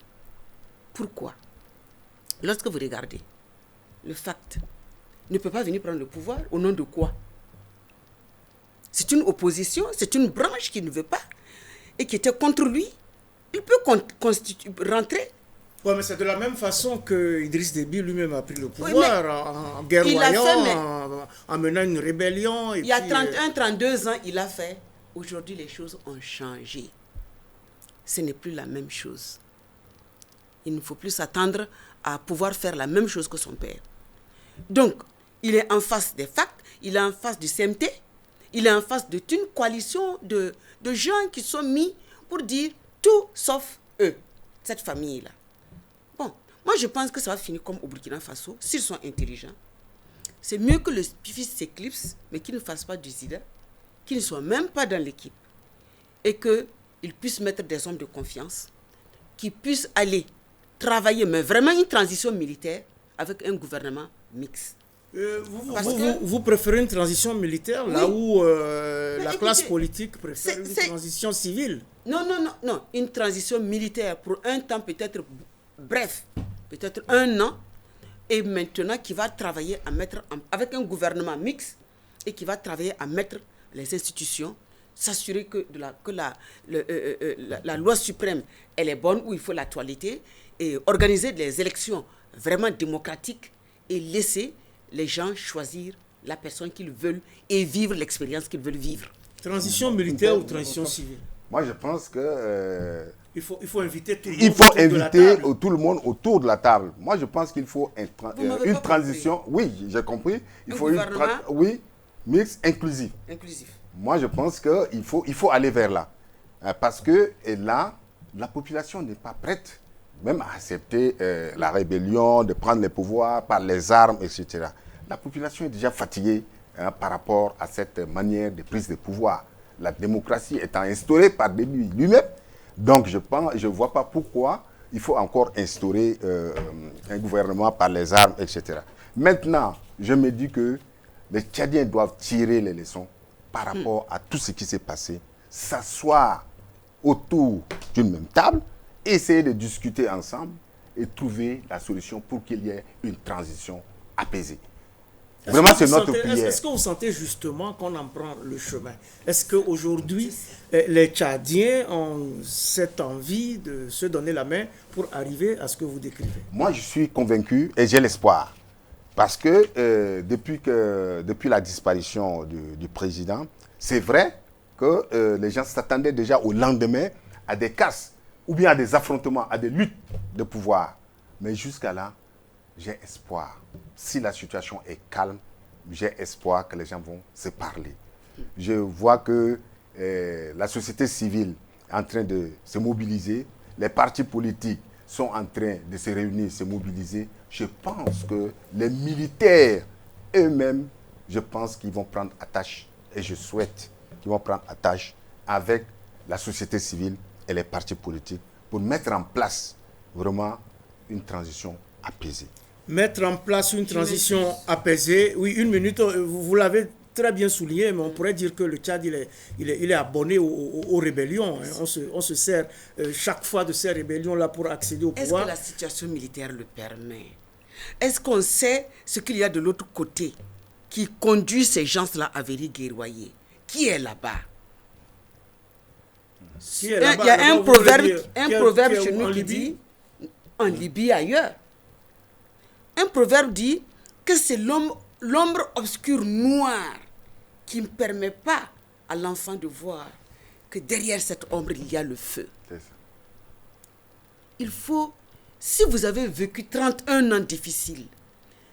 Pourquoi? Lorsque vous regardez, le FACT ne peut pas venir prendre le pouvoir au nom de quoi? C'est une opposition, c'est une branche qui ne veut pas et qui était contre lui. Il peut rentrer. Oui, mais c'est de la même façon que Idriss Déby lui-même a pris le pouvoir en guerroyant, en menant une rébellion. Il y a 32 ans, il a fait. Aujourd'hui, les choses ont changé. Ce n'est plus la même chose. Il ne faut plus s'attendre à pouvoir faire la même chose que son père. Donc, il est en face des FACT, il est en face du CMT, il est en face d'une coalition de gens qui sont mis pour dire tout sauf eux. cette famille-là. Bon, moi je pense que ça va finir comme au Burkina Faso, s'ils sont intelligents. C'est mieux que le fils s'éclipse, mais qu'il ne fasse pas du sida, qu'il ne soit même pas dans l'équipe, et qu'il puisse mettre des hommes de confiance, qui puissent aller travailler, mais vraiment une transition militaire avec un gouvernement mixte. Vous préférez une transition militaire là où la classe politique préfère une transition civile? Non. Une transition militaire pour un temps peut-être bref, peut-être 1 an, et maintenant qui va travailler à mettre avec un gouvernement mixte et qui va travailler à mettre les institutions, s'assurer que la loi suprême elle est bonne, où il faut la toiletter, et organiser des élections vraiment démocratiques et laisser les gens choisir la personne qu'ils veulent et vivre l'expérience qu'ils veulent vivre. Transition militaire ou transition civile? Moi, je pense que... il faut inviter tout le monde. Il faut inviter tout le monde autour de la table. Moi, je pense qu'il faut une transition... Compris. Oui, j'ai compris. Il faut une mixte, inclusif. Moi, je pense qu'il faut aller vers là. Parce que là, la population n'est pas prête même à accepter la rébellion, de prendre les pouvoirs par les armes, etc. La population est déjà fatiguée par rapport à cette manière de prise de pouvoir. La démocratie étant instaurée par lui-même, donc je ne vois pas pourquoi il faut encore instaurer un gouvernement par les armes, etc. Maintenant, je me dis que les Tchadiens doivent tirer les leçons par rapport à tout ce qui s'est passé, s'asseoir autour d'une même table, essayer de discuter ensemble et trouver la solution pour qu'il y ait une transition apaisée. Vraiment, c'est notre prière. Est-ce que vous sentez justement qu'on en prend le chemin? Est-ce qu'aujourd'hui, les Tchadiens ont cette envie de se donner la main pour arriver à ce que vous décrivez? Moi, je suis convaincu et j'ai l'espoir. Parce que depuis la disparition du président, c'est vrai que les gens s'attendaient déjà au lendemain à des casses, ou bien à des affrontements, à des luttes de pouvoir. Mais jusqu'à là, j'ai espoir. Si la situation est calme, j'ai espoir que les gens vont se parler. Je vois que la société civile est en train de se mobiliser, les partis politiques sont en train de se réunir, se mobiliser. Je pense que les militaires eux-mêmes, je pense qu'ils vont prendre attache, et je souhaite qu'ils vont prendre attache avec la société civile et les partis politiques pour mettre en place vraiment une transition apaisée. Mettre en place une transition apaisée, oui, 1 minute, vous l'avez très bien souligné, mais on pourrait dire que le Tchad, il est abonné aux rébellions. Hein. On se sert chaque fois de ces rébellions-là pour accéder au pouvoir. Est-ce que la situation militaire le permet? Est-ce qu'on sait ce qu'il y a de l'autre côté qui conduit ces gens-là à venir guerroyer? Qui est là-bas? Il y a un proverbe chez nous qui dit, en Libye ailleurs, un proverbe dit que c'est l'ombre obscure noire qui ne permet pas à l'enfant de voir que derrière cette ombre, il y a le feu. C'est ça. Il faut, si vous avez vécu 31 ans difficiles,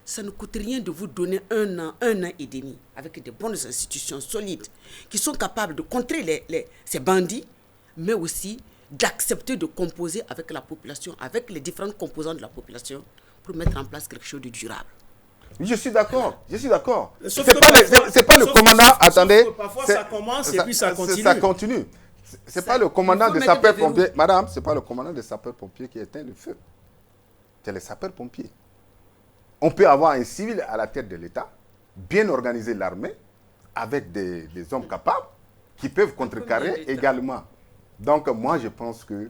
ça ne coûte rien de vous donner 1 an et demi, avec de bonnes institutions solides, qui sont capables de contrer ces bandits, mais aussi d'accepter de composer avec la population, avec les différentes composantes de la population, pour mettre en place quelque chose de durable. Je suis d'accord, C'est pas le commandant, attendez. Parfois ça commence et puis ça continue. Ça continue. C'est pas le commandant de sapeurs-pompiers, madame, c'est pas le commandant de sapeurs-pompiers qui éteint le feu. C'est les sapeurs-pompiers. On peut avoir un civil à la tête de l'État, bien organiser l'armée, avec des hommes capables, qui peuvent contrecarrer également. Donc moi je pense que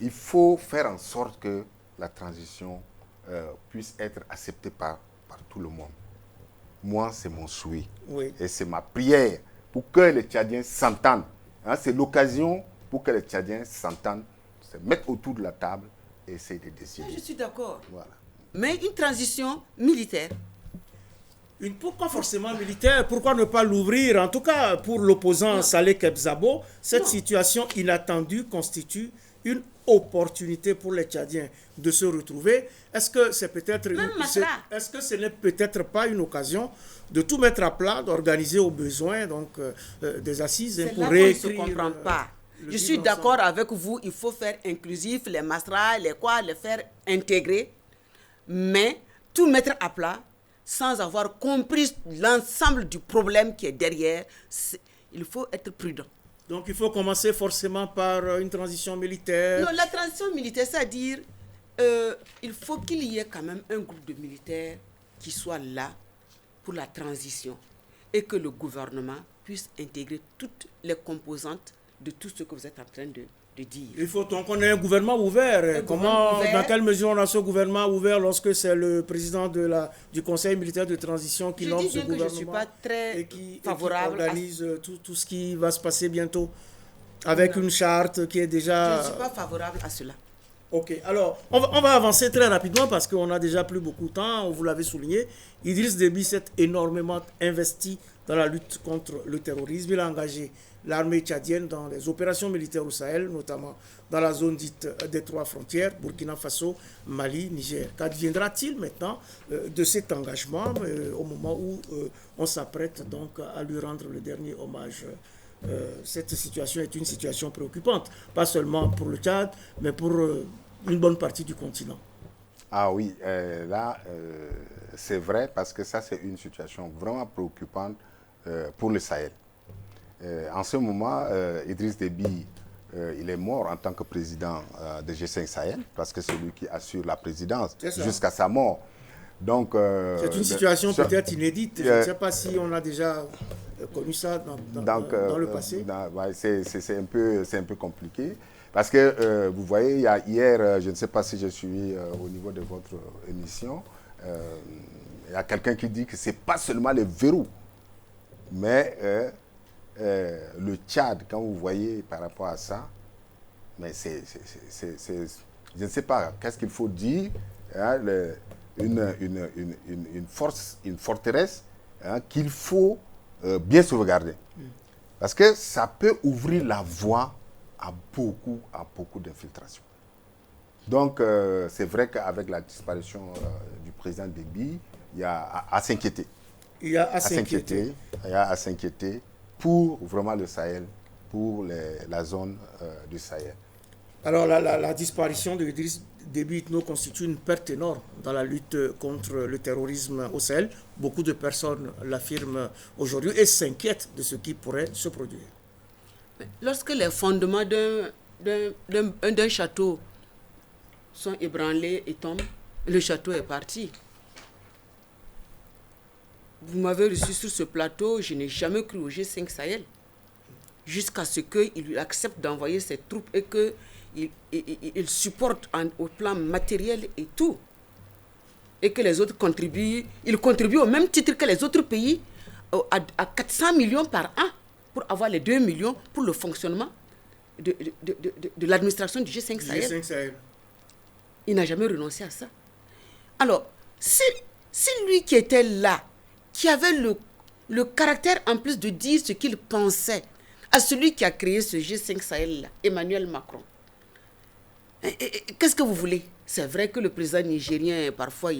il faut faire en sorte que la transition puisse être acceptée par tout le monde. Moi, c'est mon souhait. Oui. Et c'est ma prière pour que les Tchadiens s'entendent. Hein, c'est l'occasion pour que les Tchadiens s'entendent, se mettent autour de la table et essayer de décider. Je suis d'accord. Voilà. Mais une transition militaire. Pourquoi forcément militaire? Pourquoi ne pas l'ouvrir? En tout cas, pour l'opposant Saleh Kebzabo, cette situation inattendue constitue une opportunité pour les Tchadiens de se retrouver. Est-ce que c'est peut-être est-ce que ce n'est peut-être pas une occasion de tout mettre à plat, d'organiser au besoin donc des assises C'est pour là qu'on ne se réécrire comprend pas. Je suis d'accord avec vous, il faut faire inclusif, les masras, les faire intégrer, mais tout mettre à plat sans avoir compris l'ensemble du problème qui est derrière. Il faut être prudent. Donc il faut commencer forcément par une transition militaire. Non, la transition militaire, c'est-à-dire il faut qu'il y ait quand même un groupe de militaires qui soit là pour la transition et que le gouvernement puisse intégrer toutes les composantes de tout ce que vous êtes en train de dire. Il faut donc qu'on ait un gouvernement ouvert. Dans quelle mesure on a ce gouvernement ouvert lorsque c'est le président du Conseil militaire de transition qui nomme ce gouvernement? Je ne suis pas très favorable. Qui organise tout ce qui va se passer bientôt avec une charte qui est déjà... Je ne suis pas favorable à cela. Ok, alors on va avancer très rapidement parce qu'on n'a déjà plus beaucoup de temps, vous l'avez souligné. Idriss Déby s'est énormément investi dans la lutte contre le terrorisme. Il a engagé l'armée tchadienne dans les opérations militaires au Sahel, notamment dans la zone dite des 3 frontières, Burkina Faso, Mali, Niger. Qu'adviendra-t-il maintenant de cet engagement au moment où on s'apprête donc à lui rendre le dernier hommage? Cette situation est une situation préoccupante, pas seulement pour le Tchad, mais pour une bonne partie du continent. Ah oui, là, c'est vrai parce que ça, c'est une situation vraiment préoccupante pour le Sahel. En ce moment, Idriss Déby, il est mort en tant que président de G5 Sahel, parce que c'est lui qui assure la présidence jusqu'à sa mort. Donc, c'est une situation peut-être inédite. Je ne sais pas si on a déjà connu ça dans le passé. Ouais, c'est un peu compliqué. Parce que, vous voyez, hier, je ne sais pas si je suis au niveau de votre émission, il y a quelqu'un qui dit que ce n'est pas seulement les verrous, mais le Tchad, quand vous voyez par rapport à ça, mais je ne sais pas, qu'est-ce qu'il faut dire, hein, une forteresse qu'il faut bien sauvegarder. Parce que ça peut ouvrir la voie à beaucoup d'infiltrations. Donc, c'est vrai qu'avec la disparition du président Déby, il y a à s'inquiéter. Il y a à s'inquiéter pour vraiment le Sahel, pour la zone du Sahel. Alors, la disparition de Idriss Déby Itno constitue une perte énorme dans la lutte contre le terrorisme au Sahel. Beaucoup de personnes l'affirment aujourd'hui et s'inquiètent de ce qui pourrait se produire. Lorsque les fondements d'un château sont ébranlés et tombent, le château est parti. Vous m'avez reçu sur ce plateau, je n'ai jamais cru au G5 Sahel. Jusqu'à ce qu'il accepte d'envoyer ses troupes et qu'il supporte au plan matériel et tout. Et que les autres contribuent. Ils contribuent au même titre que les autres pays à 400 millions par an pour avoir les 2 millions pour le fonctionnement de l'administration du G5 Sahel. Il n'a jamais renoncé à ça. Alors, si lui qui était là, qui avait le caractère en plus de dire ce qu'il pensait à celui qui a créé ce G5 Sahel, Emmanuel Macron, qu'est-ce que vous voulez? C'est vrai que le président nigérien, parfois,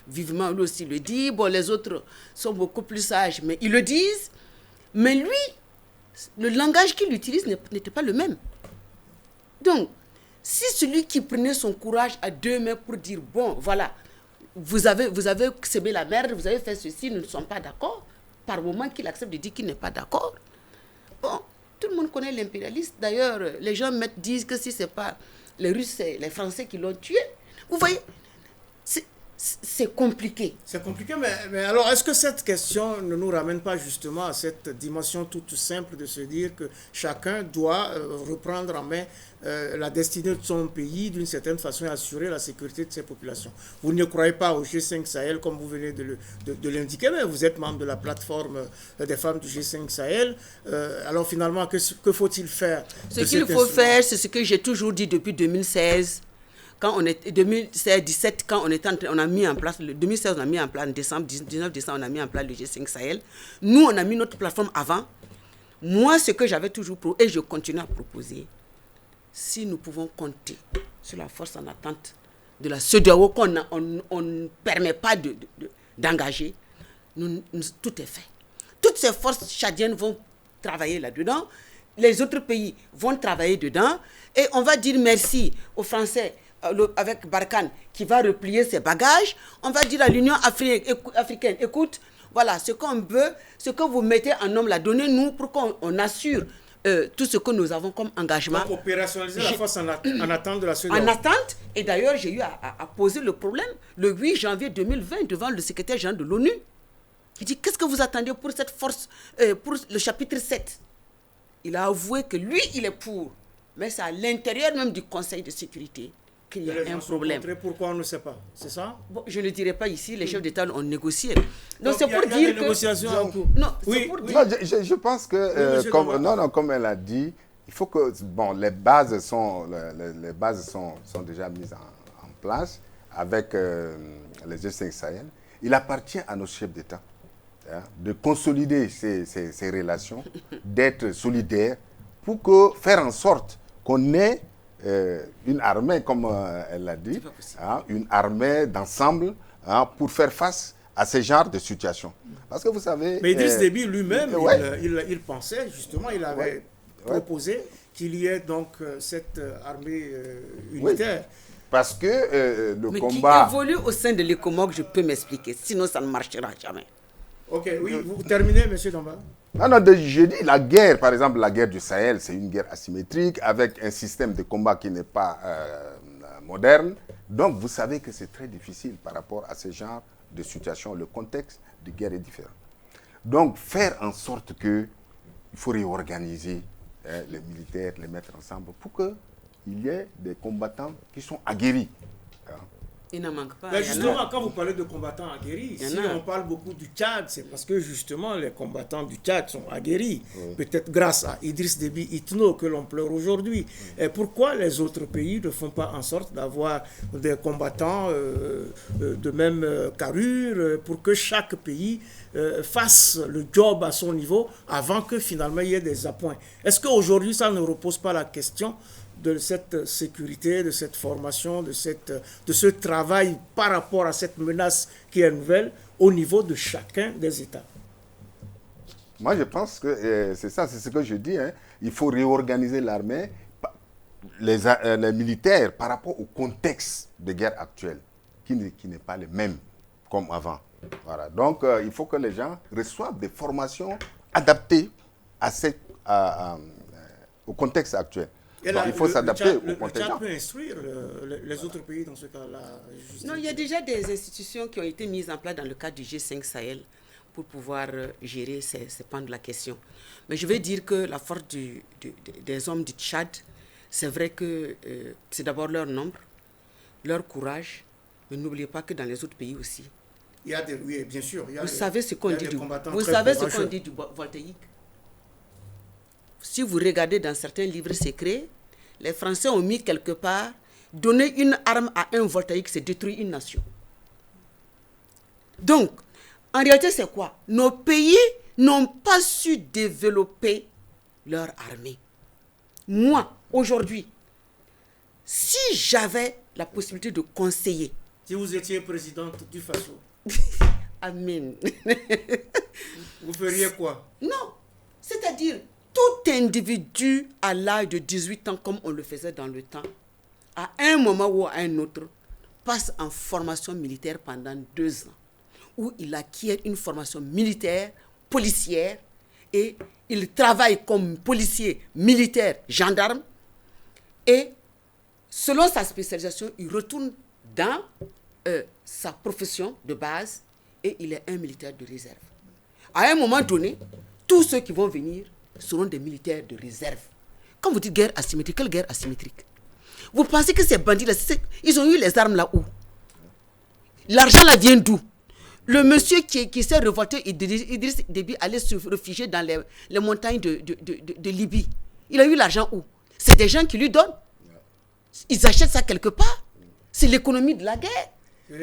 vivement, lui aussi le dit. Bon, les autres sont beaucoup plus sages, mais ils le disent. Mais lui, le langage qu'il utilise n'était pas le même. Donc, si celui qui prenait son courage à 2 mains pour dire, bon, voilà, vous avez semé la merde, vous avez fait ceci, nous ne sommes pas d'accord, par moment qu'il accepte de dire qu'il n'est pas d'accord. Bon, tout le monde connaît l'impérialiste. D'ailleurs, les gens disent que si ce n'est pas les Russes, c'est les Français qui l'ont tué. Vous voyez, c'est compliqué. C'est compliqué, mais alors, est-ce que cette question ne nous ramène pas justement à cette dimension toute simple de se dire que chacun doit reprendre en main la destinée de son pays d'une certaine façon et assurer la sécurité de ses populations? Vous ne croyez pas au G5 Sahel comme vous venez de l'indiquer, mais vous êtes membre de la plateforme des femmes du G5 Sahel. Alors finalement, que faut-il faire? Ce qu'il faut faire, c'est ce que j'ai toujours dit depuis 2016. Quand on est 2016-17, quand on a mis en place, le 2016, on a mis en place, en 19 décembre, on a mis en place le G5 Sahel. Nous, on a mis notre plateforme avant. Moi, ce que j'avais toujours proposé, et je continue à proposer, si nous pouvons compter sur la force en attente de la CEDEAO qu'on ne permet pas d'engager, tout est fait. Toutes ces forces tchadiennes vont travailler là-dedans. les autres pays vont travailler dedans et on va dire merci aux Français avec Barkhane qui va replier ses bagages. On va dire à l'Union africaine, écoute, voilà, ce qu'on veut, ce que vous mettez en homme là, donnez-nous pour qu'on assure tout ce que nous avons comme engagement. Donc opérationnaliser la force en attente de la seconde. En attente, et d'ailleurs j'ai eu à poser le problème le 8 janvier 2020 devant le secrétaire général de l'ONU. Il dit, qu'est-ce que vous attendez pour cette force, pour le chapitre 7? Il a avoué que lui, il est pour. Mais c'est à l'intérieur même du Conseil de sécurité qu'il y a un problème. Pourquoi on ne sait pas? C'est ça? Bon, je ne dirai pas ici, les chefs d'État ont négocié. Donc c'est pour dire que... Non, oui. Pour dire... Non, je pense que, comme elle a dit, il faut que, bon, les bases sont déjà mises en place avec les G5 Sahel. Il appartient à nos chefs d'État de consolider ces relations, d'être solidaires pour faire en sorte qu'on ait une armée, comme elle l'a dit, une armée d'ensemble pour faire face à ce genre de situation. Parce que vous savez... Mais Idriss Déby lui-même, il pensait, justement, il avait proposé qu'il y ait donc cette armée unitaire. Oui. Parce que le combat... qui évolue au sein de l'ECOMOG, je peux m'expliquer, sinon ça ne marchera jamais. Ok, oui, vous terminez, M. Damba. Non, je dis la guerre, par exemple, la guerre du Sahel, c'est une guerre asymétrique avec un système de combat qui n'est pas moderne. Donc, vous savez que c'est très difficile par rapport à ce genre de situation. Le contexte de guerre est différent. Donc, faire en sorte qu'il faut réorganiser les militaires, les mettre ensemble pour qu'il y ait des combattants qui sont aguerris. Il n'en manque pas. Mais justement, quand vous parlez de combattants aguerris, si on parle beaucoup du Tchad, c'est parce que justement les combattants du Tchad sont aguerris. Oui. Peut-être grâce à Idriss Déby Itno que l'on pleure aujourd'hui. Et pourquoi les autres pays ne font pas en sorte d'avoir des combattants de même carrure pour que chaque pays fasse le job à son niveau avant que finalement il y ait des appoints? Est-ce qu'aujourd'hui ça ne repose pas la question de cette sécurité, de cette formation, de ce travail par rapport à cette menace qui est nouvelle au niveau de chacun des États? Moi, je pense que c'est ça, c'est ce que je dis. Il faut réorganiser l'armée, les militaires, par rapport au contexte de guerre actuelle, qui n'est pas le même comme avant. Voilà. Donc, il faut que les gens reçoivent des formations adaptées au contexte actuel. Donc, il faut s'adapter au contexte. Le Tchad peut instruire les autres pays dans ce cas-là. Non, il y a déjà des institutions qui ont été mises en place dans le cadre du G5 Sahel pour pouvoir gérer ces pans de la question. Mais je vais dire que la force des hommes du Tchad, c'est vrai que c'est d'abord leur nombre, leur courage, mais n'oubliez pas que dans les autres pays aussi. Il y a oui, bien sûr. Vous savez ce qu'on dit du voltaïque? Si vous regardez dans certains livres secrets, les Français ont mis quelque part, donner une arme à un voltaïque, c'est détruire une nation. Donc, en réalité, c'est quoi? Nos pays n'ont pas su développer leur armée. Moi, aujourd'hui, si j'avais la possibilité de conseiller... Si vous étiez présidente du Faso. Amen. Vous feriez quoi? Non, c'est-à-dire... Tout individu à l'âge de 18 ans, comme on le faisait dans le temps, à un moment ou à un autre, passe en formation militaire pendant 2 ans, où il acquiert une formation militaire, policière, et il travaille comme policier, militaire, gendarme, et selon sa spécialisation, il retourne dans sa profession de base, et il est un militaire de réserve. À un moment donné, tous ceux qui vont venir seront des militaires de réserve. Quand vous dites guerre asymétrique, quelle guerre asymétrique? Vous pensez que ces bandits-là, ils ont eu les armes là où? L'argent là vient d'où? Le monsieur qui s'est révolté, Idriss Déby, allait se réfugier dans les montagnes de Libye. Il a eu l'argent où? C'est des gens qui lui donnent. Ils achètent ça quelque part. C'est l'économie de la guerre.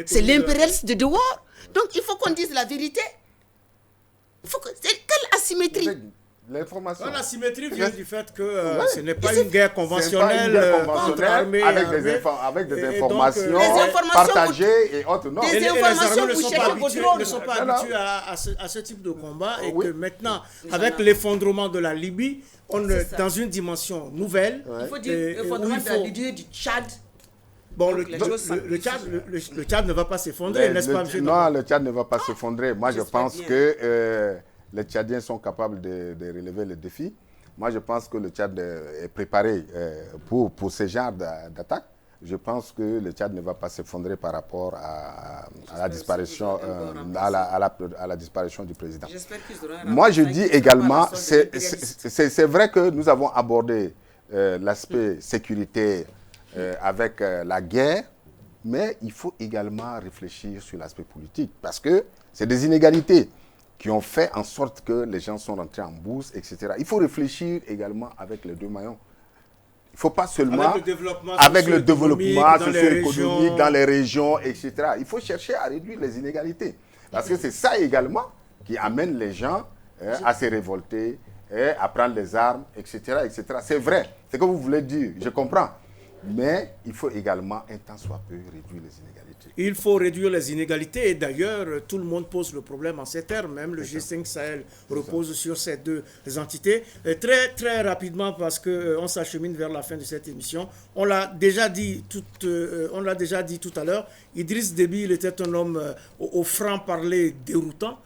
C'est l'impérialisme de dehors. Donc il faut qu'on dise la vérité. Quelle asymétrie? l'information. La symétrie vient du fait que ce n'est pas Ici, une guerre conventionnelle contre armée. avec des informations, les partagées et autres. Non. Des Les informations, armées vous cherchez vos drones. ne sont pas habitués à ce type de combat et Oui. que maintenant, avec l'effondrement de la Libye, on est dans une dimension nouvelle. Il faut dire l'effondrement de la Libye, du Tchad. Bon, Donc, les choses le Tchad ne va pas s'effondrer, n'est-ce pas, M. Non, le Tchad ne va pas s'effondrer. Moi, je pense bien. que les Tchadiens sont capables de relever le défi. Moi, je pense que le Tchad est préparé pour ce genre d'attaque. Je pense que le Tchad ne va pas s'effondrer par rapport à la disparition, à la disparition du président. Moi, je dis également, c'est vrai que nous avons abordé l'aspect sécuritaire avec la guerre, mais il faut également réfléchir sur l'aspect politique parce que c'est des inégalités qui ont fait en sorte que les gens sont rentrés en bourse, etc. Il faut réfléchir également avec les deux maillons. Il ne faut pas seulement avec le développement socio-économique dans les régions, etc. Il faut chercher à réduire les inégalités. Parce que c'est ça également qui amène les gens à se révolter, à prendre les armes, etc. etc. C'est vrai, c'est ce que vous voulez dire, je comprends. Mais il faut également, un temps soit peu, réduire les inégalités. Il faut réduire les inégalités et d'ailleurs, tout le monde pose le problème en ces termes. Même le G5 Sahel repose sur ces deux entités. Très, très rapidement, parce qu'on s'achemine vers la fin de cette émission, on l'a déjà dit tout à l'heure, Idriss Déby, il était un homme au franc-parler déroutant,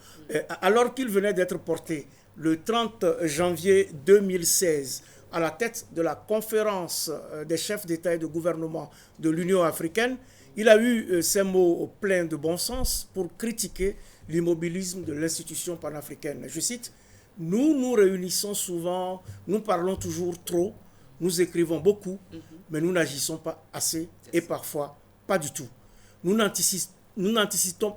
alors qu'il venait d'être porté le 30 janvier 2016 à la tête de la conférence des chefs d'État et de gouvernement de l'Union africaine. Il a eu ces mots pleins de bon sens pour critiquer l'immobilisme de l'institution panafricaine. Je cite, « Nous nous réunissons souvent, nous parlons toujours trop, nous écrivons beaucoup, mais nous n'agissons pas assez et parfois pas du tout. Nous n'anticipons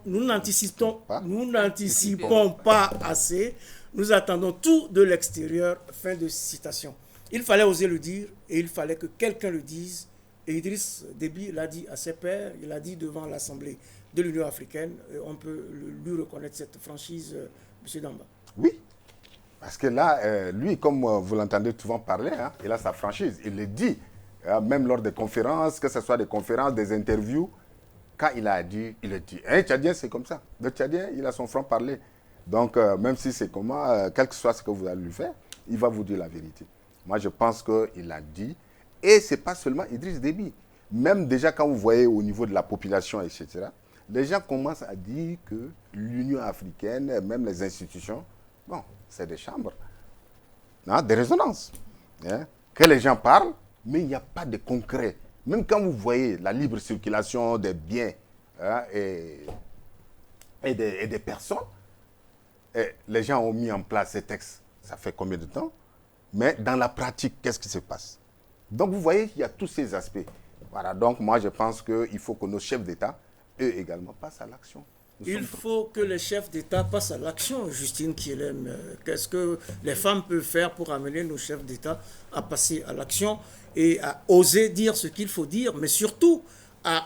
pas assez, nous attendons tout de l'extérieur. » Fin de citation. Il fallait oser le dire et il fallait que quelqu'un le dise. Et Idriss Déby l'a dit à ses pairs, il l'a dit devant l'Assemblée de l'Union africaine. On peut lui reconnaître cette franchise, M. Damba. Oui, parce que là, lui, comme vous l'entendez souvent parler, il a sa franchise. Il le dit, même lors des conférences, que ce soit des conférences, des interviews, quand il a dit, il le dit. Un Tchadien, c'est comme ça. Le Tchadien, il a son franc-parler. Donc, même si c'est comment, quel que soit ce que vous allez lui faire, il va vous dire la vérité. Moi, je pense qu'il l'a dit. Et ce n'est pas seulement Idriss Déby. Même déjà, quand vous voyez au niveau de la population, etc., les gens commencent à dire que l'Union africaine, même les institutions, bon, c'est des chambres, des résonances. Que les gens parlent, mais il n'y a pas de concret. Même quand vous voyez la libre circulation des biens et des personnes, les gens ont mis en place ces textes. Ça fait combien de temps? Mais dans la pratique, qu'est-ce qui se passe? Donc, vous voyez qu'il y a tous ces aspects. Voilà, donc moi, je pense qu'il faut que nos chefs d'État, eux également, passent à l'action. Il faut que les chefs d'État passent à l'action, Justine Kielem. Qu'est-ce que les femmes peuvent faire pour amener nos chefs d'État à passer à l'action et à oser dire ce qu'il faut dire, mais surtout à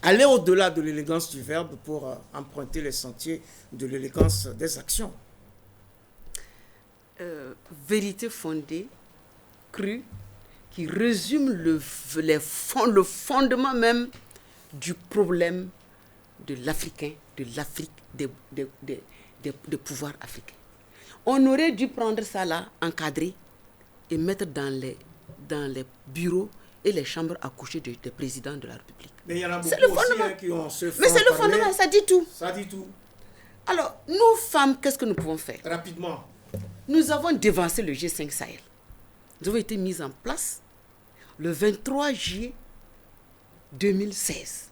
aller au-delà de l'élégance du verbe pour emprunter les sentiers de l'élégance des actions? Vérité fondée, crue, qui résume le fondement même du problème de l'Africain, de l'Afrique, des pouvoirs africains. On aurait dû prendre ça là, encadrer et mettre dans les bureaux et les chambres à coucher des présidents de la République. Mais il y en a beaucoup c'est le fondement. Aussi, qui ont ce mais c'est le fondement, ça dit tout. Ça dit tout. Alors, nous femmes, qu'est-ce que nous pouvons faire? Rapidement. Nous avons dévancé le G5 Sahel. Nous avons été mis en place le 23 juillet 2016.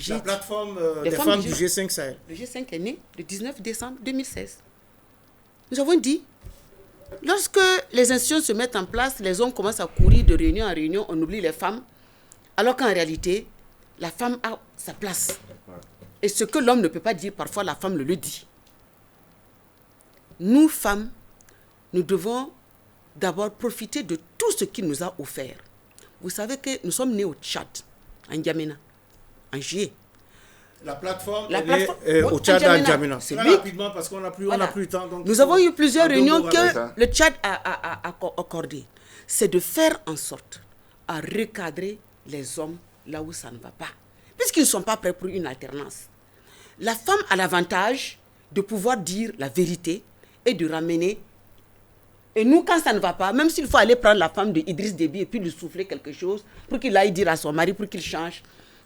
La plateforme des femmes du G5 Sahel. Le G5 est né le 19 décembre 2016. Nous avons dit, lorsque les institutions se mettent en place, les hommes commencent à courir de réunion en réunion, on oublie les femmes, alors qu'en réalité, la femme a sa place. Et ce que l'homme ne peut pas dire, parfois la femme le dit. Nous, femmes, nous devons d'abord profiter de tout ce qu'il nous a offert. Vous savez que nous sommes nés au Tchad, en N'Djamena, en juillet. La plateforme, La elle plateforme est au Tchad à N'Djamena. C'est Très lui. rapidement parce qu'on n'a plus, Voilà. plus le temps. Donc Nous avons eu plusieurs en deux réunions mots, voilà. que le Tchad a accordées. C'est de faire en sorte à recadrer les hommes là où ça ne va pas. Puisqu'ils ne sont pas prêts pour une alternance. La femme a l'avantage de pouvoir dire la vérité et de ramener. Et nous, quand ça ne va pas, même s'il faut aller prendre la femme de Idriss Déby et puis lui souffler quelque chose pour qu'il aille dire à son mari, pour qu'il change,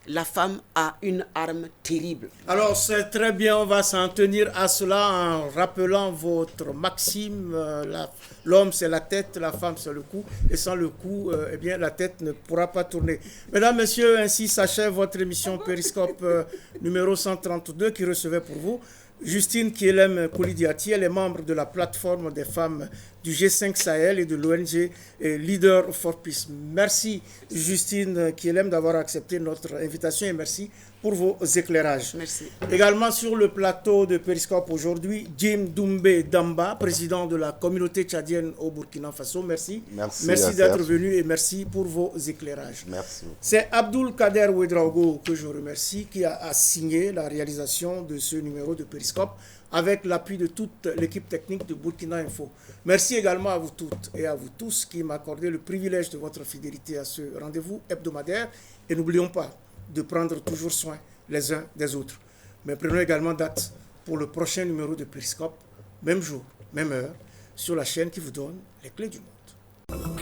la femme a une arme terrible. Alors c'est très bien, on va s'en tenir à cela en rappelant votre maxime, l'homme c'est la tête, la femme c'est le cou, et sans le cou, eh bien la tête ne pourra pas tourner. Mesdames, Messieurs, ainsi s'achève votre émission Périscope numéro 132 qui recevait pour vous Justine Kielem Koulidiati, elle est membre de la plateforme des femmes du G5 Sahel et de l'ONG Leader for Peace. Merci Justine Kielem d'avoir accepté notre invitation et merci pour vos éclairages. Merci. Également sur le plateau de Périscope aujourd'hui, Jim Doumbé Damba, président de la communauté tchadienne au Burkina Faso. Merci. Merci d'être venu et merci pour vos éclairages. Merci. C'est Abdul Kader Ouedraogo que je remercie qui a signé la réalisation de ce numéro de Périscope avec l'appui de toute l'équipe technique de Burkina Info. Merci également à vous toutes et à vous tous qui m'accordez le privilège de votre fidélité à ce rendez-vous hebdomadaire. Et n'oublions pas de prendre toujours soin les uns des autres. Mais prenons également date pour le prochain numéro de Périscope, même jour, même heure, sur la chaîne qui vous donne les clés du monde.